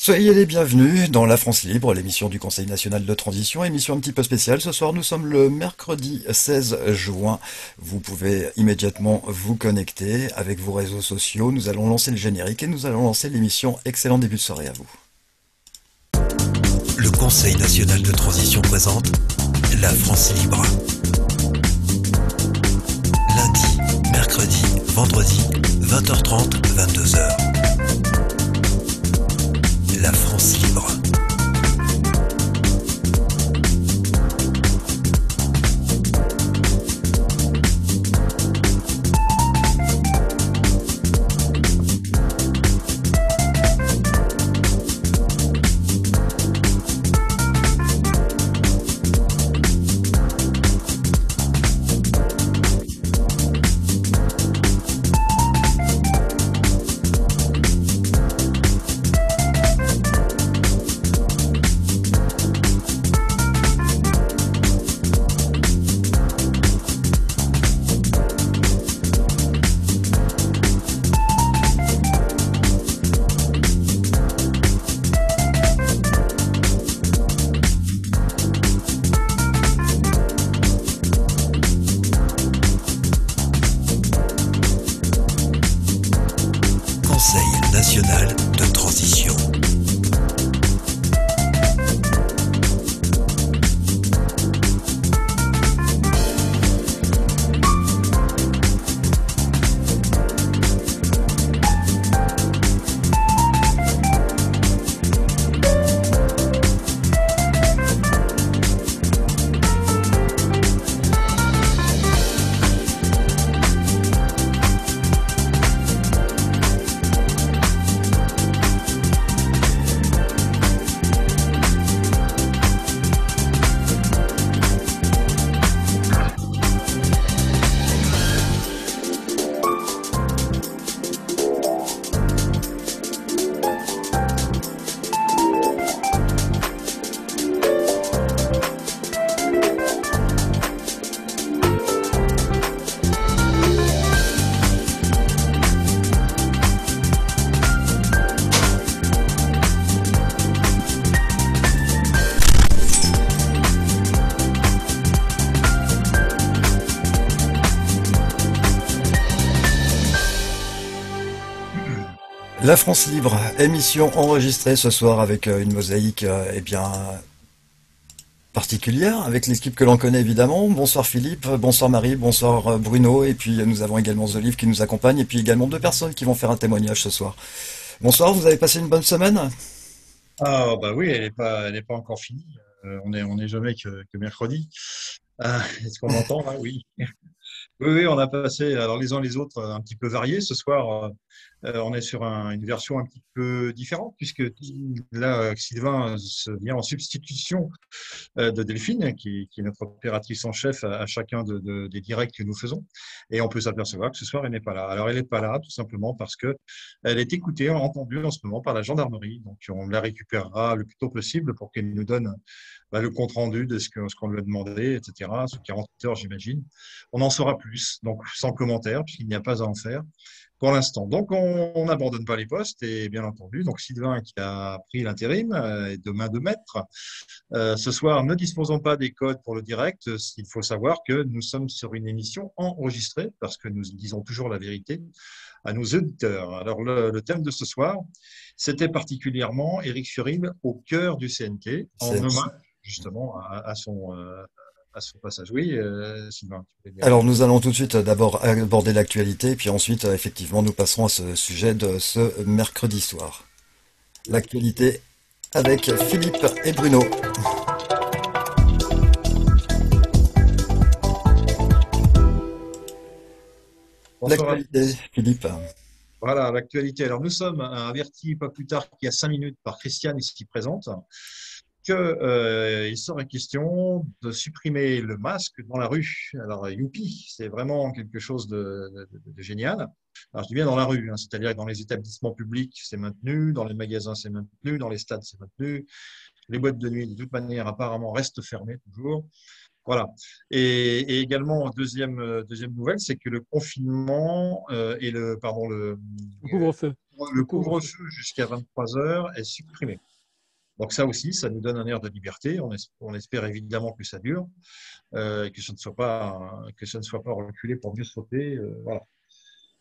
Soyez les bienvenus dans La France Libre, l'émission du Conseil national de transition, émission un petit peu spéciale. Ce soir, nous sommes le mercredi 16 juin. Vous pouvez immédiatement vous connecter avec vos réseaux sociaux. Nous allons lancer le générique et nous allons lancer l'émission. Excellent début de soirée à vous. Le Conseil national de transition présente La France Libre. Lundi, mercredi, vendredi, 20h30, 22h. La France Libre. Conseil national de transition. La France Libre, émission enregistrée ce soir avec une mosaïque particulière, avec l'équipe que l'on connaît évidemment. Bonsoir Philippe, bonsoir Marie, bonsoir Bruno, et puis nous avons également Zolive qui nous accompagne, et puis également deux personnes qui vont faire un témoignage ce soir. Bonsoir, vous avez passé une bonne semaine? Ah bah oui, elle est pas encore finie. On est jamais que mercredi. Est-ce qu'on m'entend là? Oui. Oui, oui, on a passé, alors les uns les autres, un petit peu variés. Ce soir, on est sur une version un petit peu différente, puisque là, Sylvain vient en substitution de Delphine, qui est notre opératrice en chef à chacun des directs que nous faisons. Et on peut s'apercevoir que ce soir, elle n'est pas là. Alors, elle n'est pas là, tout simplement parce que elle est écoutée, entendue en ce moment par la gendarmerie. Donc, on la récupérera le plus tôt possible pour qu'elle nous donne le compte-rendu de ce qu'on lui a demandé, etc. Sous 48 heures, j'imagine. On en saura plus, donc sans commentaire, puisqu'il n'y a pas à en faire pour l'instant. Donc, on n'abandonne pas les postes, et bien entendu, donc Sylvain qui a pris l'intérim est de main de maître. Ce soir, ne disposons pas des codes pour le direct. Il faut savoir que nous sommes sur une émission enregistrée, parce que nous disons toujours la vérité à nos auditeurs. Alors, le thème de ce soir, c'était particulièrement Éric Fiorin au cœur du CNT, en C'est- hommage justement à son passage. Oui, Sylvain, tu voulais dire. Alors nous allons tout de suite d'abord aborder l'actualité, puis ensuite effectivement nous passerons à ce sujet de ce mercredi soir. L'actualité avec Philippe et Bruno. Bonsoir à L'actualité, tous. Philippe. Voilà, l'actualité. Alors, nous sommes avertis pas plus tard qu'il y a 5 minutes par Christiane ici présente que, il serait question de supprimer le masque dans la rue. Alors, youpi, c'est vraiment quelque chose de génial. Alors, je dis bien dans la rue, hein, c'est-à-dire que dans les établissements publics, c'est maintenu, dans les magasins, c'est maintenu, dans les stades, c'est maintenu. Les boîtes de nuit, de toute manière, apparemment, restent fermées toujours. Voilà. Et également, deuxième nouvelle, c'est que le confinement et le, pardon, Le couvre-feu. le couvre-feu. couvre-feu jusqu'à 23 heures est supprimé. Donc ça aussi, ça nous donne un air de liberté. On espère évidemment que ça dure, que ça ne soit pas reculé pour mieux sauter. Voilà.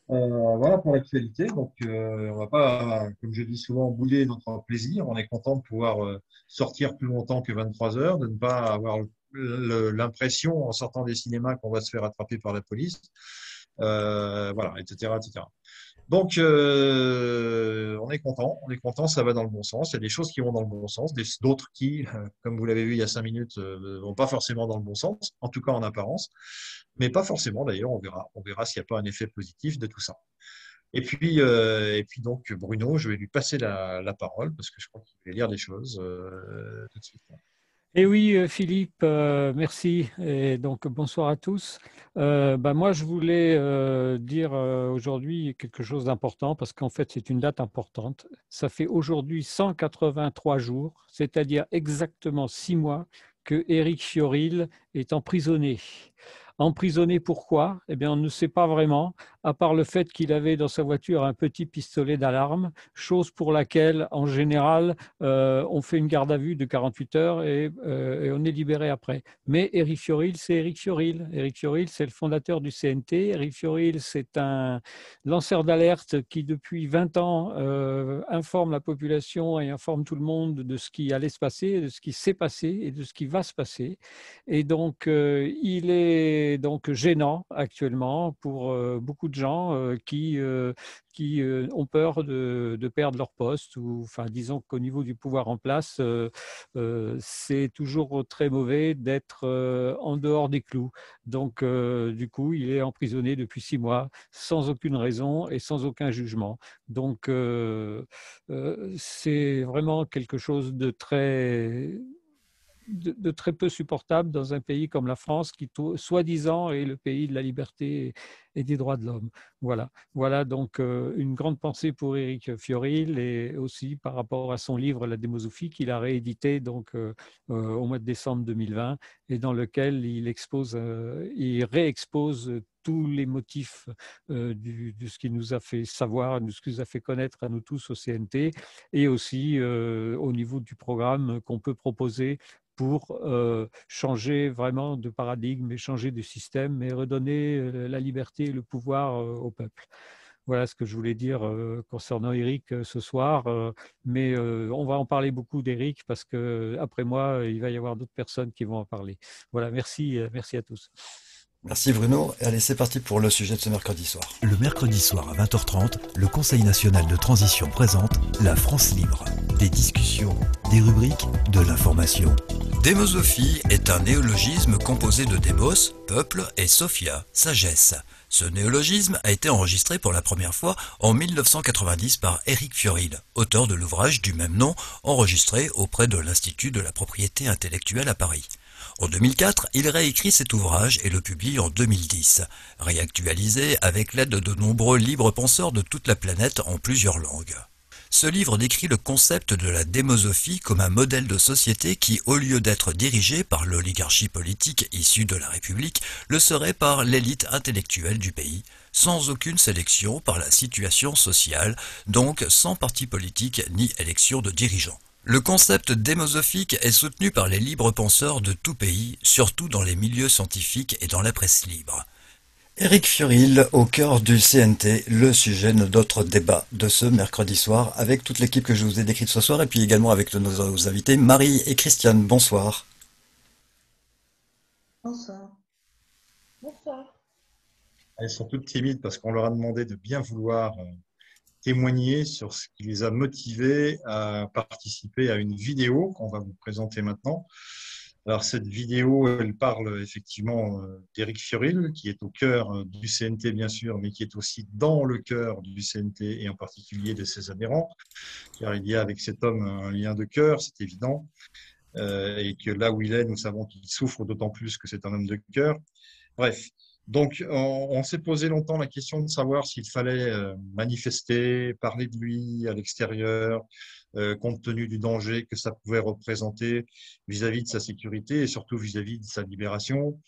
Voilà pour l'actualité. Donc, on va pas, comme je dis souvent, bouler notre plaisir. On est content de pouvoir sortir plus longtemps que 23 heures, de ne pas avoir l'impression, en sortant des cinémas, qu'on va se faire attraper par la police. Voilà, etc., etc. Donc, on est content, ça va dans le bon sens. Il y a des choses qui vont dans le bon sens, d'autres qui, comme vous l'avez vu il y a 5 minutes, vont pas forcément dans le bon sens, en tout cas en apparence, mais pas forcément d'ailleurs, on verra s'il n'y a pas un effet positif de tout ça. Et puis donc, Bruno, je vais lui passer la parole parce que je crois qu'il va lire des choses tout de suite. Et oui, Philippe, merci. Et donc, bonsoir à tous. Moi, je voulais dire aujourd'hui quelque chose d'important parce qu'en fait, c'est une date importante. Ça fait aujourd'hui 183 jours, c'est-à-dire exactement 6 mois, que Éric Fiorile est emprisonné. Emprisonné pourquoi? Eh bien, on ne sait pas vraiment, à part le fait qu'il avait dans sa voiture un petit pistolet d'alarme, chose pour laquelle, en général, on fait une garde à vue de 48 heures et on est libéré après. Mais Éric Fiorile, c'est Éric Fiorile. Éric Fiorile, c'est le fondateur du CNT. Éric Fiorile, c'est un lanceur d'alerte qui, depuis 20 ans, informe la population et informe tout le monde de ce qui allait se passer, de ce qui s'est passé et de ce qui va se passer. Et donc, il est donc gênant actuellement pour beaucoup de gens qui ont peur de perdre leur poste, ou enfin disons qu'au niveau du pouvoir en place, c'est toujours très mauvais d'être en dehors des clous. Donc du coup, il est emprisonné depuis 6 mois sans aucune raison et sans aucun jugement. Donc c'est vraiment quelque chose de très peu supportable dans un pays comme la France qui, soi-disant, est le pays de la liberté et des droits de l'homme. Voilà donc une grande pensée pour Éric Fiorile et aussi par rapport à son livre La démosophie qu'il a réédité donc, au mois de décembre 2020 et dans lequel il réexpose tous les motifs de ce qui nous a fait savoir, de ce qui nous a fait connaître à nous tous au CNT et aussi au niveau du programme qu'on peut proposer pour changer vraiment de paradigme et changer de système et redonner la liberté et le pouvoir au peuple. Voilà ce que je voulais dire concernant Éric ce soir. Mais on va en parler beaucoup d'Éric parce qu'après moi, il va y avoir d'autres personnes qui vont en parler. Voilà, merci à tous. Merci Bruno. Allez, c'est parti pour le sujet de ce mercredi soir. Le mercredi soir à 20h30, le Conseil national de transition présente La France libre. Des discussions, des rubriques, de l'information. Démosophie est un néologisme composé de démos, peuple, et sophia, sagesse. Ce néologisme a été enregistré pour la première fois en 1990 par Éric Fiorile, auteur de l'ouvrage du même nom, enregistré auprès de l'Institut de la propriété intellectuelle à Paris. En 2004, il réécrit cet ouvrage et le publie en 2010, réactualisé avec l'aide de nombreux libres penseurs de toute la planète en plusieurs langues. Ce livre décrit le concept de la démosophie comme un modèle de société qui, au lieu d'être dirigé par l'oligarchie politique issue de la République, le serait par l'élite intellectuelle du pays, sans aucune sélection par la situation sociale, donc sans parti politique ni élection de dirigeants. Le concept démosophique est soutenu par les libres penseurs de tout pays, surtout dans les milieux scientifiques et dans la presse libre. Éric Fiorile, au cœur du CNT, le sujet de notre débat de ce mercredi soir, avec toute l'équipe que je vous ai décrite ce soir, et puis également avec nos invités Marie et Christiane. Bonsoir. Bonsoir. Bonsoir. Elles sont toutes timides parce qu'on leur a demandé de bien vouloir témoigner sur ce qui les a motivés à participer à une vidéo qu'on va vous présenter maintenant. Alors cette vidéo, elle parle effectivement d'Éric Fiorile, qui est au cœur du CNT bien sûr, mais qui est aussi dans le cœur du CNT et en particulier de ses adhérents, car il y a avec cet homme un lien de cœur, c'est évident, et que là où il est, nous savons qu'il souffre d'autant plus que c'est un homme de cœur. Bref. Donc, on s'est posé longtemps la question de savoir s'il fallait manifester, parler de lui à l'extérieur, compte tenu du danger que ça pouvait représenter vis-à-vis de sa sécurité et surtout vis-à-vis de sa libération.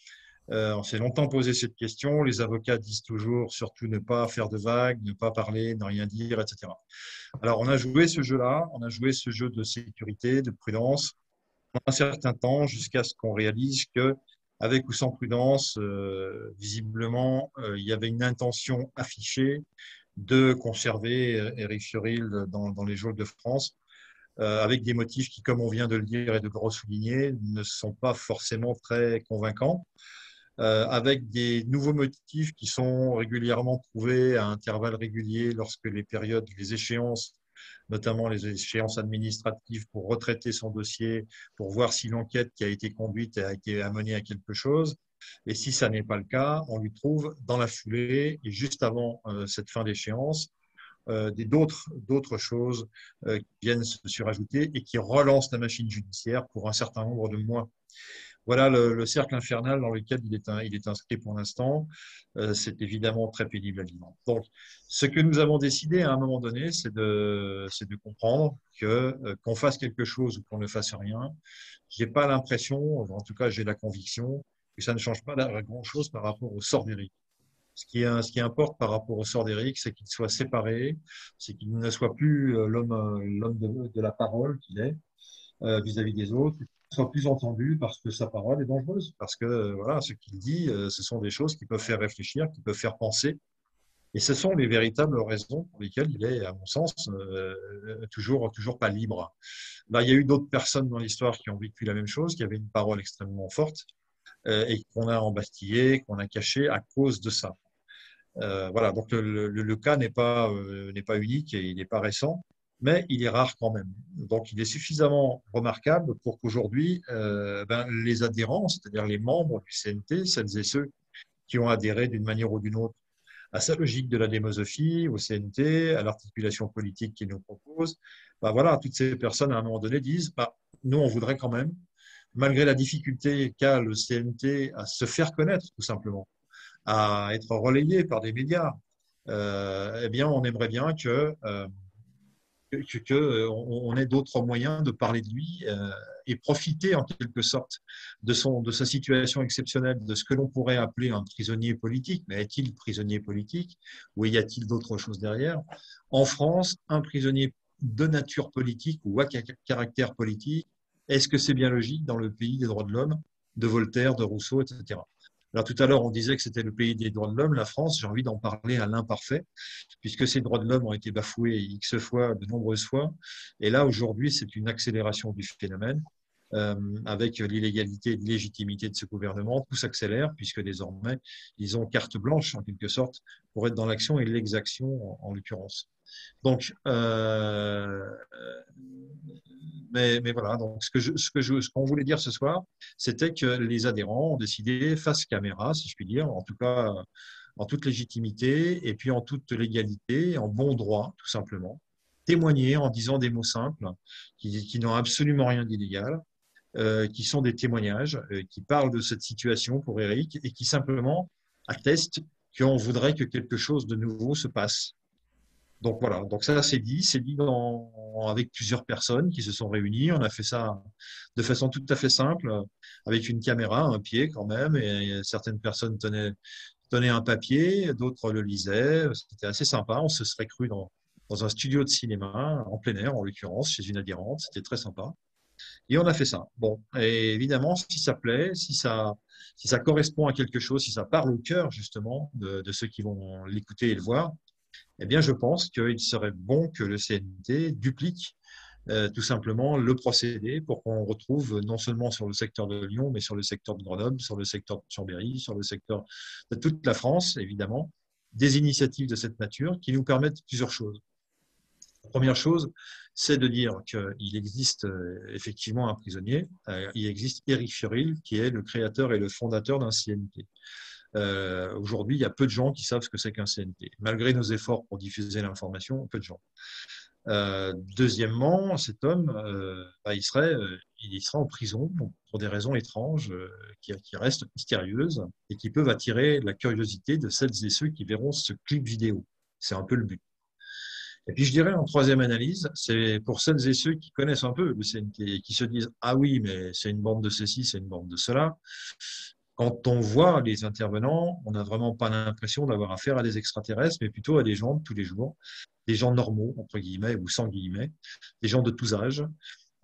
On s'est longtemps posé cette question. Les avocats disent toujours, surtout ne pas faire de vagues, ne pas parler, ne rien dire, etc. Alors, on a joué ce jeu-là, on a joué ce jeu de sécurité, de prudence, pendant un certain temps, jusqu'à ce qu'on réalise que, avec ou sans prudence, visiblement, il y avait une intention affichée de conserver Éric Fiorile dans les geôles de France, avec des motifs qui, comme on vient de le dire et de le souligner, ne sont pas forcément très convaincants, avec des nouveaux motifs qui sont régulièrement trouvés à intervalles réguliers lorsque les périodes, les échéances, notamment les échéances administratives pour retraiter son dossier, pour voir si l'enquête qui a été conduite a été amenée à quelque chose. Et si ça n'est pas le cas, on lui trouve dans la foulée et juste avant cette fin d'échéance, d'autres choses qui viennent se surajouter et qui relancent la machine judiciaire pour un certain nombre de mois. Voilà le cercle infernal dans lequel il est inscrit pour l'instant. C'est évidemment très pénible à vivre. Donc, ce que nous avons décidé à un moment donné, c'est de comprendre que qu'on fasse quelque chose ou qu'on ne fasse rien, j'ai pas l'impression, en tout cas j'ai la conviction, que ça ne change pas grand-chose par rapport au sort d'Éric. Ce qui importe par rapport au sort d'Éric, c'est qu'il soit séparé, c'est qu'il ne soit plus l'homme de la parole qu'il est vis-à-vis des autres, qu'il soit plus entendu parce que sa parole est dangereuse, parce que voilà, ce qu'il dit, ce sont des choses qui peuvent faire réfléchir, qui peuvent faire penser, et ce sont les véritables raisons pour lesquelles il est, à mon sens, toujours pas libre. Là, il y a eu d'autres personnes dans l'histoire qui ont vécu la même chose, qui avaient une parole extrêmement forte, et qu'on a embastillé, qu'on a caché à cause de ça. Voilà, donc le cas n'est pas unique et il n'est pas récent, mais il est rare quand même. Donc il est suffisamment remarquable pour qu'aujourd'hui, les adhérents, c'est-à-dire les membres du CNT, celles et ceux qui ont adhéré d'une manière ou d'une autre à sa logique de la démosophie, au CNT, à l'articulation politique qu'il nous propose, voilà, toutes ces personnes à un moment donné disent, nous on voudrait quand même, malgré la difficulté qu'a le CNT à se faire connaître tout simplement, à être relayé par des médias, eh bien, on aimerait bien on ait d'autres moyens de parler de lui et profiter en quelque sorte de sa situation exceptionnelle, de ce que l'on pourrait appeler un prisonnier politique. Mais est-il prisonnier politique ou y a-t-il d'autres choses derrière? En France, un prisonnier de nature politique ou à caractère politique, est-ce que c'est bien logique dans le pays des droits de l'homme, de Voltaire, de Rousseau, etc. Alors tout à l'heure, on disait que c'était le pays des droits de l'homme, la France. J'ai envie d'en parler à l'imparfait, puisque ces droits de l'homme ont été bafoués X fois, de nombreuses fois. Et là, aujourd'hui, c'est une accélération du phénomène. Avec l'illégalité et l'illégitimité de ce gouvernement, tout s'accélère, puisque désormais, ils ont carte blanche, en quelque sorte, pour être dans l'action et l'exaction, en l'occurrence. Donc, mais voilà, donc ce qu'on voulait dire ce soir, c'était que les adhérents ont décidé, face caméra, si je puis dire, en tout cas en toute légitimité et puis en toute légalité, en bon droit, tout simplement, témoigner en disant des mots simples qui n'ont absolument rien d'illégal, qui sont des témoignages, qui parlent de cette situation pour Éric et qui simplement attestent qu'on voudrait que quelque chose de nouveau se passe. Donc voilà, donc ça c'est dit avec plusieurs personnes qui se sont réunies. On a fait ça de façon tout à fait simple, avec une caméra, un pied quand même, et certaines personnes tenaient un papier, d'autres le lisaient. C'était assez sympa. On se serait cru dans un studio de cinéma, en plein air en l'occurrence, chez une adhérente. C'était très sympa. Et on a fait ça. Bon, et évidemment, si ça plaît, si ça correspond à quelque chose, si ça parle au cœur justement de ceux qui vont l'écouter et le voir, eh bien, je pense qu'il serait bon que le CNT duplique tout simplement le procédé pour qu'on retrouve non seulement sur le secteur de Lyon, mais sur le secteur de Grenoble, sur le secteur de Chambéry, sur le secteur de toute la France, évidemment, des initiatives de cette nature qui nous permettent plusieurs choses. La première chose, c'est de dire qu'il existe effectivement un prisonnier. Il existe Éric Fiorile, qui est le créateur et le fondateur d'un CNT. Aujourd'hui, il y a peu de gens qui savent ce que c'est qu'un CNT. Malgré nos efforts pour diffuser l'information, peu de gens. Deuxièmement, cet homme, il serait en prison pour des raisons étranges qui restent mystérieuses et qui peuvent attirer la curiosité de celles et ceux qui verront ce clip vidéo. C'est un peu le but. Et puis je dirais en troisième analyse, c'est pour celles et ceux qui connaissent un peu le CNT et qui se disent « Ah oui, mais c'est une bande de ceci, c'est une bande de cela ». Quand on voit les intervenants, on n'a vraiment pas l'impression d'avoir affaire à des extraterrestres, mais plutôt à des gens de tous les jours, des gens normaux, entre guillemets, ou sans guillemets, des gens de tous âges,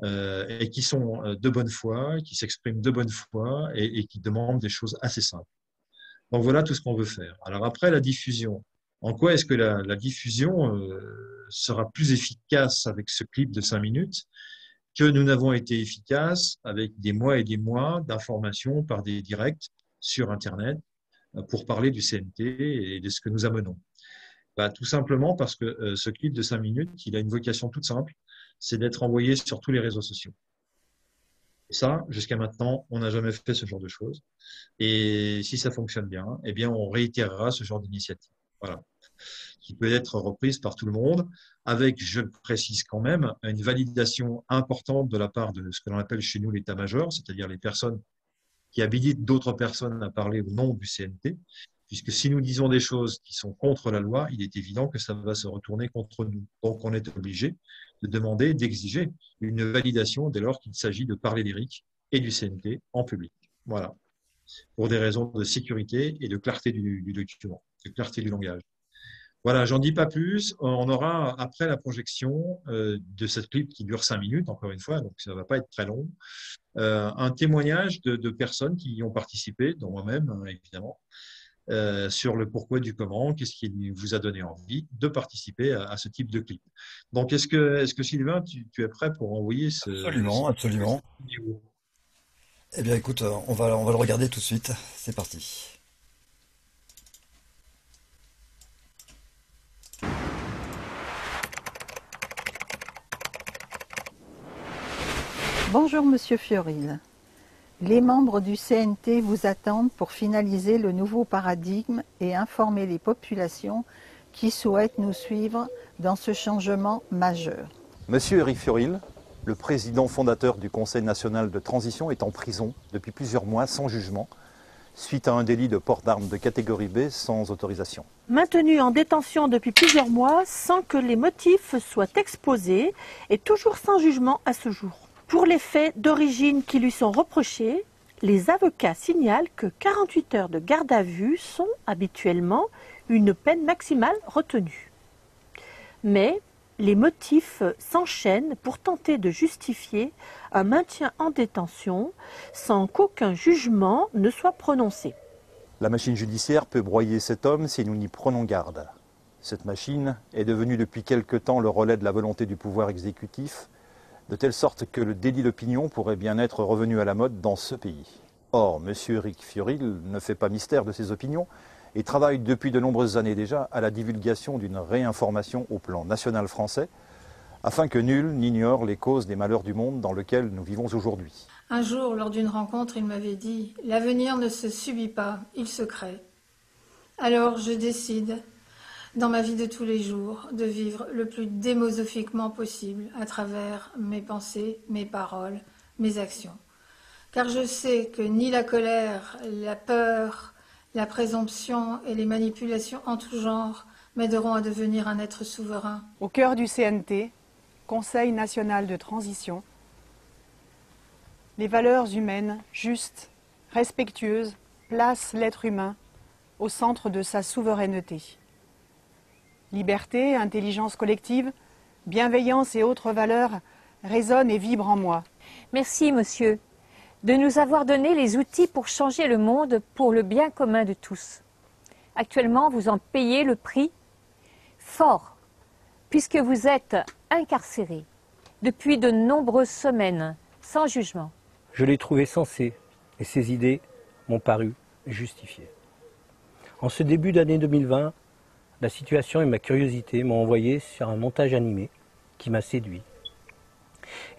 et qui sont de bonne foi, qui s'expriment de bonne foi et qui demandent des choses assez simples. Donc voilà tout ce qu'on veut faire. Alors après, la diffusion. En quoi est-ce que la diffusion sera plus efficace avec ce clip de 5 minutes que nous n'avons été efficaces avec des mois et des mois d'informations par des directs sur Internet pour parler du CNT et de ce que nous amenons? Tout simplement parce que ce clip de 5 minutes, il a une vocation toute simple, c'est d'être envoyé sur tous les réseaux sociaux. Et ça, jusqu'à maintenant, on n'a jamais fait ce genre de choses. Et si ça fonctionne bien, eh bien, on réitérera ce genre d'initiative. Voilà. Qui peut être reprise par tout le monde, avec, je le précise quand même, une validation importante de la part de ce que l'on appelle chez nous l'état-major, c'est-à-dire les personnes qui habilitent d'autres personnes à parler au nom du CNT, puisque si nous disons des choses qui sont contre la loi, il est évident que ça va se retourner contre nous. Donc, on est obligé de demander, d'exiger une validation dès lors qu'il s'agit de parler d'Éric et du CNT en public. Voilà. Pour des raisons de sécurité et de clarté du document, de clarté du langage. Voilà, j'en dis pas plus. On aura, après la projection de cette clip qui dure 5 minutes, encore une fois, donc ça ne va pas être très long, un témoignage de personnes qui y ont participé, dont moi-même, évidemment, sur le pourquoi du comment, qu'est-ce qui vous a donné envie de participer à ce type de clip. Donc, est-ce que Sylvain, tu es prêt pour envoyer Absolument. vidéo? Eh bien, écoute, on va le regarder tout de suite. C'est parti. Bonjour Monsieur Fioril. Les membres du CNT vous attendent pour finaliser le nouveau paradigme et informer les populations qui souhaitent nous suivre dans ce changement majeur. Monsieur Éric Fioril, le président fondateur du Conseil national de transition, est en prison depuis plusieurs mois sans jugement, suite à un délit de port d'armes de catégorie B sans autorisation. Maintenu en détention depuis plusieurs mois sans que les motifs soient exposés et toujours sans jugement à ce jour. Pour les faits d'origine qui lui sont reprochés, les avocats signalent que 48 heures de garde à vue sont habituellement une peine maximale retenue. Mais les motifs s'enchaînent pour tenter de justifier un maintien en détention sans qu'aucun jugement ne soit prononcé. La machine judiciaire peut broyer cet homme si nous n'y prenons garde. Cette machine est devenue depuis quelque temps le relais de la volonté du pouvoir exécutif, de telle sorte que le délit d'opinion pourrait bien être revenu à la mode dans ce pays. Or, M. Éric Fioril ne fait pas mystère de ses opinions et travaille depuis de nombreuses années déjà à la divulgation d'une réinformation au plan national français, afin que nul n'ignore les causes des malheurs du monde dans lequel nous vivons aujourd'hui. Un jour, lors d'une rencontre, il m'avait dit « L'avenir ne se subit pas, il se crée ». Alors, je décide, dans ma vie de tous les jours, de vivre le plus démosophiquement possible à travers mes pensées, mes paroles, mes actions. Car je sais que ni la colère, la peur, la présomption et les manipulations en tout genre m'aideront à devenir un être souverain. Au cœur du CNT, Conseil national de transition, les valeurs humaines justes, respectueuses, placent l'être humain au centre de sa souveraineté. Liberté, intelligence collective, bienveillance et autres valeurs résonnent et vibrent en moi. Merci, monsieur, de nous avoir donné les outils pour changer le monde pour le bien commun de tous. Actuellement, vous en payez le prix fort, puisque vous êtes incarcéré depuis de nombreuses semaines, sans jugement. Je l'ai trouvé sensé, et ses idées m'ont paru justifiées. En ce début d'année 2020, la situation et ma curiosité m'ont envoyé sur un montage animé qui m'a séduit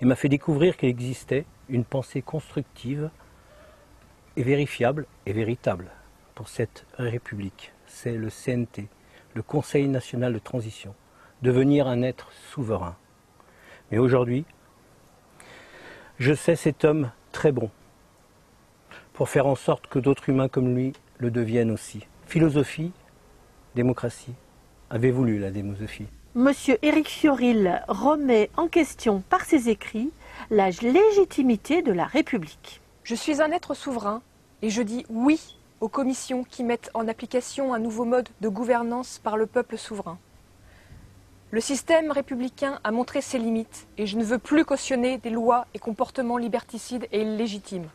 et m'a fait découvrir qu'il existait une pensée constructive et vérifiable et véritable pour cette République. C'est le CNT, le Conseil national de transition, devenir un être souverain. Mais aujourd'hui, je sais cet homme très bon pour faire en sorte que d'autres humains comme lui le deviennent aussi. Philosophie, démocratie. Avez-vous lu la démosophie? Monsieur Éric Fioril remet en question par ses écrits la légitimité de la République. Je suis un être souverain Et je dis oui aux commissions qui mettent en application un nouveau mode de gouvernance par le peuple souverain. Le système républicain a montré ses limites et je ne veux plus cautionner des lois et comportements liberticides et illégitimes.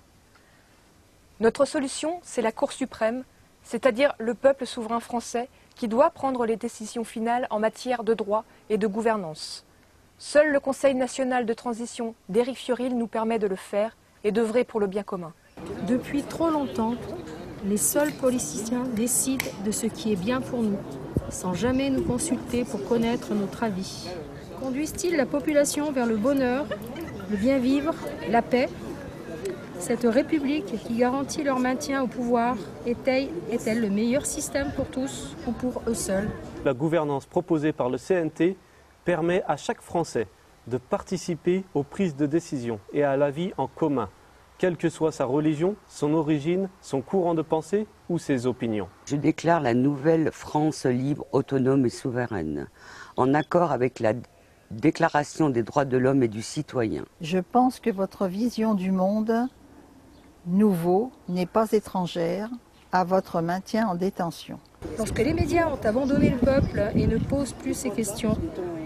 Notre solution, c'est la Cour suprême, c'est-à-dire le peuple souverain français qui doit prendre les décisions finales en matière de droit et de gouvernance. Seul le Conseil national de transition d'Éric Fiorile nous permet de le faire et d'œuvrer pour le bien commun. Depuis trop longtemps, les seuls politiciens décident de ce qui est bien pour nous, sans jamais nous consulter pour connaître notre avis. Conduisent-ils la population vers le bonheur, le bien-vivre, la paix ? Cette République qui garantit leur maintien au pouvoir est-elle le meilleur système pour tous ou pour eux seuls ? La gouvernance proposée par le CNT permet à chaque Français de participer aux prises de décision et à la vie en commun, quelle que soit sa religion, son origine, son courant de pensée ou ses opinions. Je déclare la nouvelle France libre, autonome et souveraine, en accord avec la Déclaration des droits de l'homme et du citoyen. Je pense que votre vision du monde nouveau n'est pas étrangère à votre maintien en détention. Lorsque les médias ont abandonné le peuple et ne posent plus ces questions,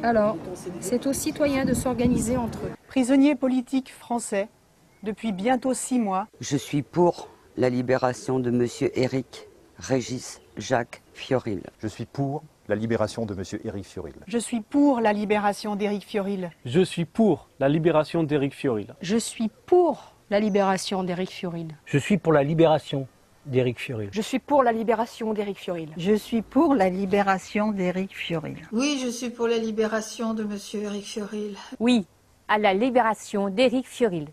alors c'est aux citoyens de s'organiser entre eux. Prisonniers politiques français, depuis bientôt 6 mois. Je suis pour la libération de M. Éric Régis Jacques Fiorile. Je suis pour la libération de M. Éric Fiorile. Je suis pour la libération d'Éric Fiorile. Je suis pour la libération d'Éric Fiorile. Je suis pour la libération d'Éric Fiorile. Je suis pour la libération d'Éric Fiorile. Je suis pour la libération d'Éric Fiorile. Je suis pour la libération d'Éric Fiorile. Oui, je suis pour la libération de monsieur Éric Fiorile. Oui, à la libération d'Éric Fiorile.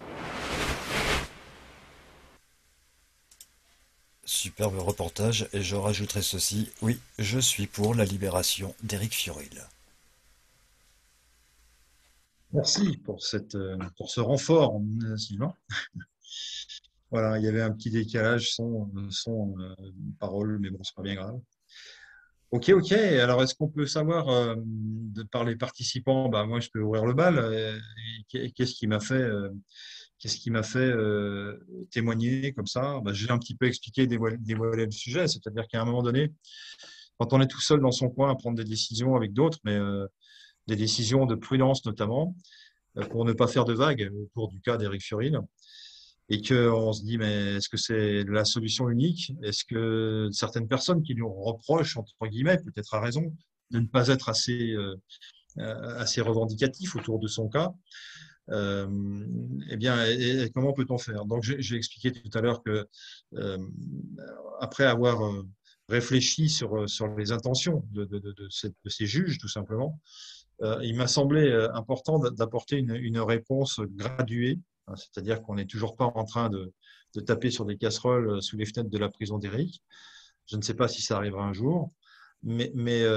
Superbe reportage, et je rajouterai ceci, oui, je suis pour la libération d'Éric Fiorile. Merci pour ce renfort, Sylvain. Voilà, il y avait un petit décalage parole, mais bon, c'est pas bien grave. Ok. Alors, est-ce qu'on peut savoir, par les participants, moi, je peux ouvrir le bal. Qu'est-ce qui m'a fait témoigner comme ça? J'ai un petit peu expliqué, dévoilé le sujet. C'est-à-dire qu'à un moment donné, quand on est tout seul dans son coin à prendre des décisions avec d'autres, mais des décisions de prudence notamment, pour ne pas faire de vagues autour du cas d'Éric Fiorile, et qu'on se dit, mais est-ce que c'est la solution unique? Est-ce que certaines personnes qui lui reprochent, entre guillemets, peut-être à raison, de ne pas être assez revendicatif autour de son cas, et comment peut-on faire? Donc, j'ai expliqué tout à l'heure que, après avoir réfléchi sur les intentions de ces juges, tout simplement, il m'a semblé important d'apporter une réponse graduée, hein, c'est-à-dire qu'on n'est toujours pas en train de taper sur des casseroles sous les fenêtres de la prison d'Éric. Je ne sais pas si ça arrivera un jour, mais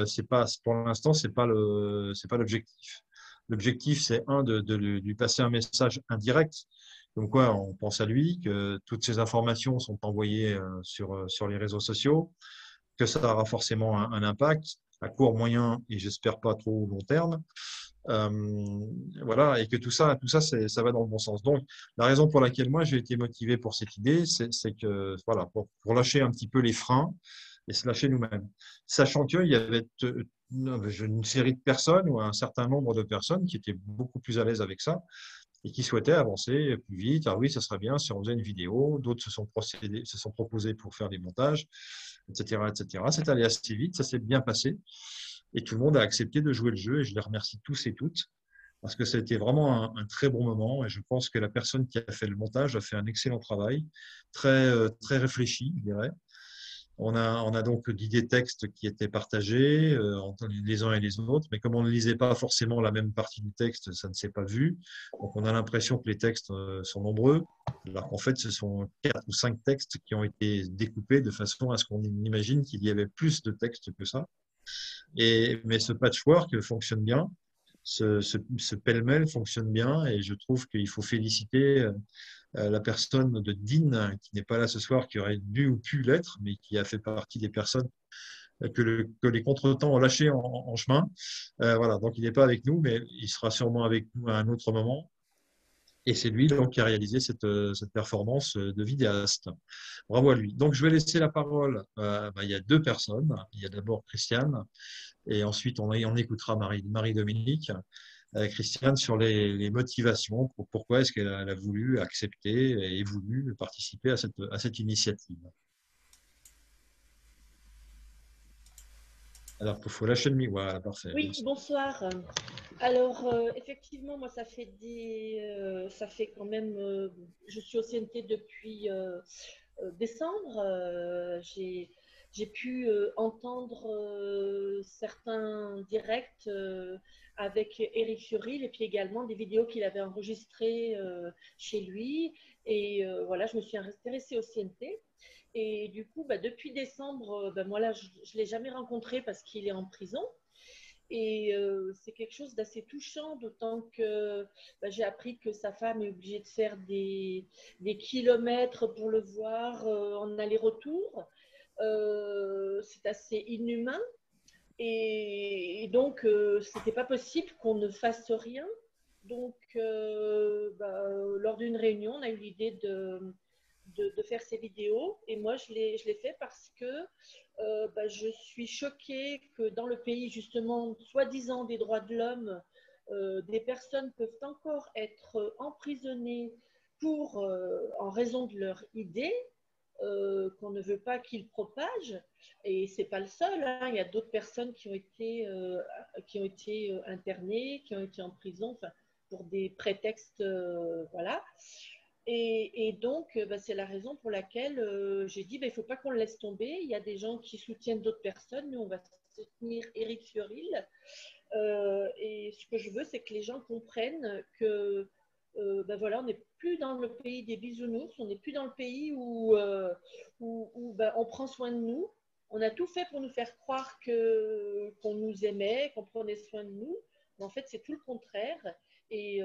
c'est pas, pour l'instant, c'est pas l'objectif. L'objectif, c'est de lui passer un message indirect, comme quoi on pense à lui, que toutes ces informations sont envoyées sur les réseaux sociaux, que ça aura forcément un impact à court, moyen et j'espère pas trop long terme. Voilà, et que tout ça ça va dans le bon sens. Donc, la raison pour laquelle moi j'ai été motivé pour cette idée, c'est que voilà, pour lâcher un petit peu les freins et se lâcher nous-mêmes, sachant qu'il y avait une série de personnes ou un certain nombre de personnes qui étaient beaucoup plus à l'aise avec ça et qui souhaitaient avancer plus vite. Ah oui, ça serait bien si on faisait une vidéo. D'autres se sont proposés pour faire des montages, etc., etc. C'est allé assez vite, ça s'est bien passé et tout le monde a accepté de jouer le jeu et je les remercie tous et toutes parce que c'était vraiment un très bon moment et je pense que la personne qui a fait le montage a fait un excellent travail, très réfléchi, je dirais. On a donc lu des textes qui étaient partagés entre les uns et les autres, mais comme on ne lisait pas forcément la même partie du texte, ça ne s'est pas vu. Donc on a l'impression que les textes sont nombreux, alors qu'en fait ce sont 4 ou 5 textes qui ont été découpés de façon à ce qu'on imagine qu'il y avait plus de textes que ça. Mais ce patchwork fonctionne bien, ce pêle-mêle fonctionne bien, et je trouve qu'il faut féliciter la personne de Dean, qui n'est pas là ce soir, qui aurait dû ou pu l'être, mais qui a fait partie des personnes que les contretemps ont lâchées en chemin. Voilà, donc il n'est pas avec nous, mais il sera sûrement avec nous à un autre moment. Et c'est lui donc, qui a réalisé cette performance de vidéaste. Bravo à lui. Donc, je vais laisser la parole. Il y a deux personnes. Il y a d'abord Christiane, et ensuite on écoutera Marie-Dominique. Christiane, sur les motivations, pourquoi est-ce qu'elle a voulu accepter et voulu participer à cette initiative. Alors, il faut lâcher le micro. Voilà, parfait. Oui, bonsoir. Alors, effectivement, moi, ça fait quand même, je suis au CNT depuis décembre. J'ai pu entendre certains directs avec Éric Fiorile et puis également des vidéos qu'il avait enregistrées chez lui. Et voilà, je me suis intéressée au CNT. Et du coup, depuis décembre, moi là, je ne l'ai jamais rencontré parce qu'il est en prison. Et c'est quelque chose d'assez touchant, d'autant que j'ai appris que sa femme est obligée de faire des kilomètres pour le voir en aller-retour. C'est assez inhumain. Et donc, ce n'était pas possible qu'on ne fasse rien. Donc, lors d'une réunion, on a eu l'idée de faire ces vidéos. Et moi, je l'ai fait parce que je suis choquée que dans le pays, justement, soi-disant des droits de l'homme, des personnes peuvent encore être emprisonnées en raison de leur idée, qu'on ne veut pas qu'ils propagent. Et ce n'est pas le seul, hein. Il y a d'autres personnes qui ont été internées, qui ont été en prison, pour des prétextes, voilà. Et donc, c'est la raison pour laquelle j'ai dit, il ne faut pas qu'on le laisse tomber. Il y a des gens qui soutiennent d'autres personnes. Nous, on va soutenir Éric Fiorile. Et ce que je veux, c'est que les gens comprennent que, voilà, on n'est plus dans le pays des bisounours. On n'est plus dans le pays où on prend soin de nous. On a tout fait pour nous faire croire qu'on nous aimait, qu'on prenait soin de nous. Mais en fait, c'est tout le contraire. Et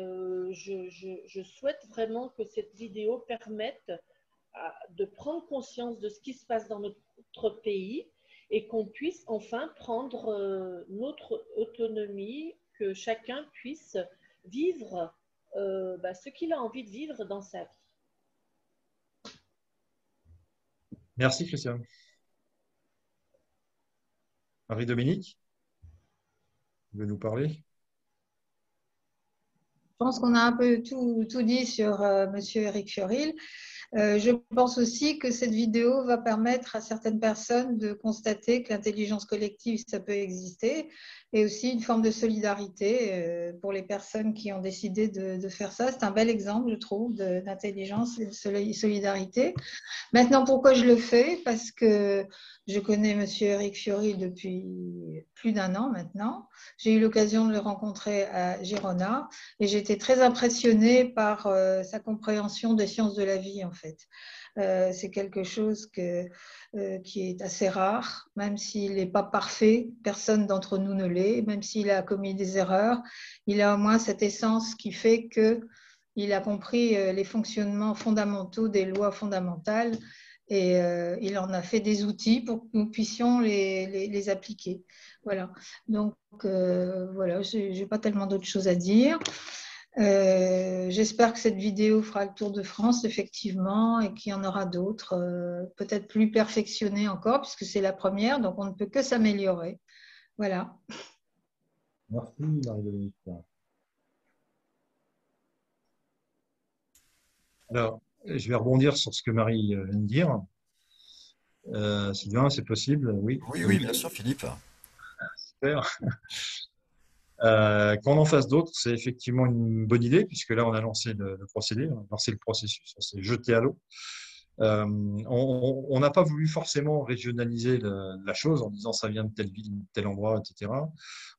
je souhaite vraiment que cette vidéo permette de prendre conscience de ce qui se passe dans notre pays et qu'on puisse enfin prendre notre autonomie, que chacun puisse vivre ce qu'il a envie de vivre dans sa vie. Merci, Christiane. Marie-Dominique, tu veux nous parler ? Je pense qu'on a un peu tout dit sur Monsieur Éric Fiorile. Je pense aussi que cette vidéo va permettre à certaines personnes de constater que l'intelligence collective, ça peut exister, et aussi une forme de solidarité pour les personnes qui ont décidé de faire ça. C'est un bel exemple, je trouve, d'intelligence et de solidarité. Maintenant, pourquoi je le fais? Parce que je connais Monsieur Éric Fiorile depuis plus d'1 an maintenant. J'ai eu l'occasion de le rencontrer à Girona et j'ai été très impressionnée par sa compréhension des sciences de la vie, en fait. C'est quelque chose qui est assez rare, même s'il n'est pas parfait, personne d'entre nous ne l'est, même s'il a commis des erreurs, il a au moins cette essence qui fait qu'il a compris les fonctionnements fondamentaux des lois fondamentales et il en a fait des outils pour que nous puissions les appliquer. Voilà. Donc, voilà, je n'ai pas tellement d'autres choses à dire. J'espère que cette vidéo fera le tour de France, effectivement, et qu'il y en aura d'autres, peut-être plus perfectionnées encore, puisque c'est la première, donc on ne peut que s'améliorer. Voilà. Merci, Marie-Dominique. Alors, je vais rebondir sur ce que Marie vient de dire. Sylvain, c'est possible? Oui. Oui, bien sûr, Philippe. Super. Qu'on en fasse d'autres, c'est effectivement une bonne idée, puisque là, on a lancé le procédé, on a lancé le processus, on s'est jeté à l'eau. On n'a pas voulu forcément régionaliser la chose en disant ça vient de telle ville, de tel endroit, etc.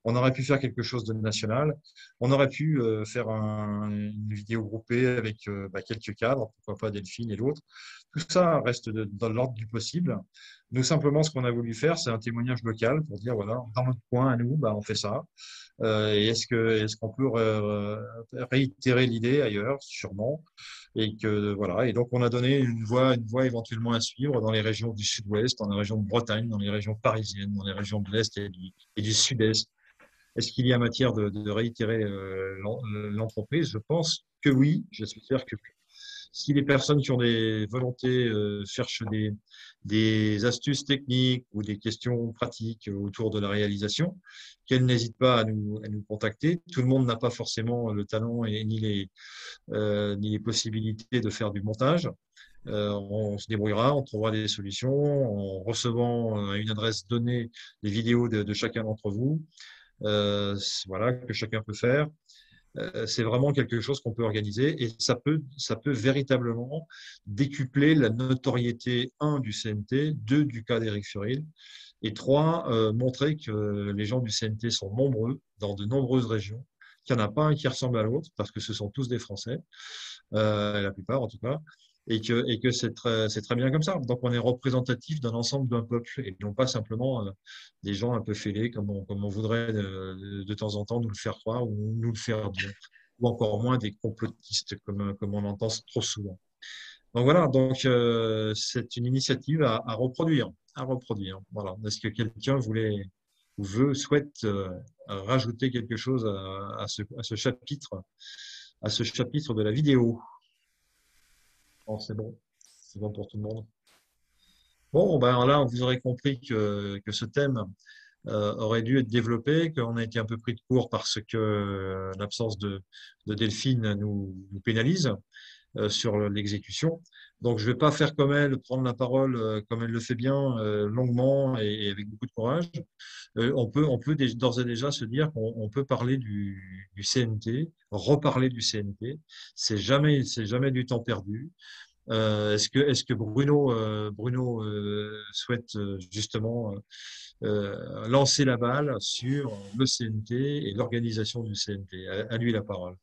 On aurait pu faire quelque chose de national. On aurait pu faire une vidéo groupée avec quelques cadres, pourquoi pas Delphine et l'autre. Tout ça reste dans l'ordre du possible. Nous, simplement, ce qu'on a voulu faire, c'est un témoignage local pour dire, voilà, dans notre coin, à nous, on fait ça. Et est-ce qu'on peut réitérer l'idée ailleurs? Sûrement. Et que voilà. Et donc on a donné une voie éventuellement à suivre dans les régions du Sud-Ouest, dans les régions de Bretagne, dans les régions parisiennes, dans les régions de l'Est et du Sud-Est. Est-ce qu'il y a matière de réitérer l'entreprise? Je pense que oui, j'espère que oui. Si les personnes qui ont des volontés cherchent des astuces techniques ou des questions pratiques autour de la réalisation, qu'elles n'hésitent pas à nous contacter. Tout le monde n'a pas forcément le talent et ni les possibilités de faire du montage. On se débrouillera, on trouvera des solutions en recevant à une adresse donnée les vidéos de chacun d'entre vous. Voilà, que chacun peut faire. C'est vraiment quelque chose qu'on peut organiser et ça peut véritablement décupler la notoriété, un, du CNT, deux, du cas d'Éric Furil, et trois, montrer que les gens du CNT sont nombreux dans de nombreuses régions, qu'il n'y en a pas un qui ressemble à l'autre, parce que ce sont tous des Français, la plupart en tout cas, et que c'est très bien comme ça. Donc on est représentatif d'un ensemble d'un peuple et non pas simplement des gens un peu fêlés comme on voudrait de temps en temps nous le faire croire ou nous le faire dire, ou encore moins des complotistes comme on entend trop souvent. Donc voilà, donc c'est une initiative à reproduire, Voilà. Est-ce que quelqu'un souhaite rajouter quelque chose à ce chapitre de la vidéo? Bon, c'est bon pour tout le monde. Bon, ben là, vous aurez compris que ce thème aurait dû être développé, qu'on a été un peu pris de court parce que l'absence de Delphine nous pénalise sur l'exécution. Donc, je ne vais pas faire comme elle, prendre la parole comme elle le fait bien, longuement et avec beaucoup de courage. On peut d'ores et déjà se dire qu'on peut parler du CNT, reparler du CNT. C'est jamais du temps perdu. Est-ce que Bruno souhaite justement lancer la balle sur le CNT et l'organisation du CNT? À lui la parole.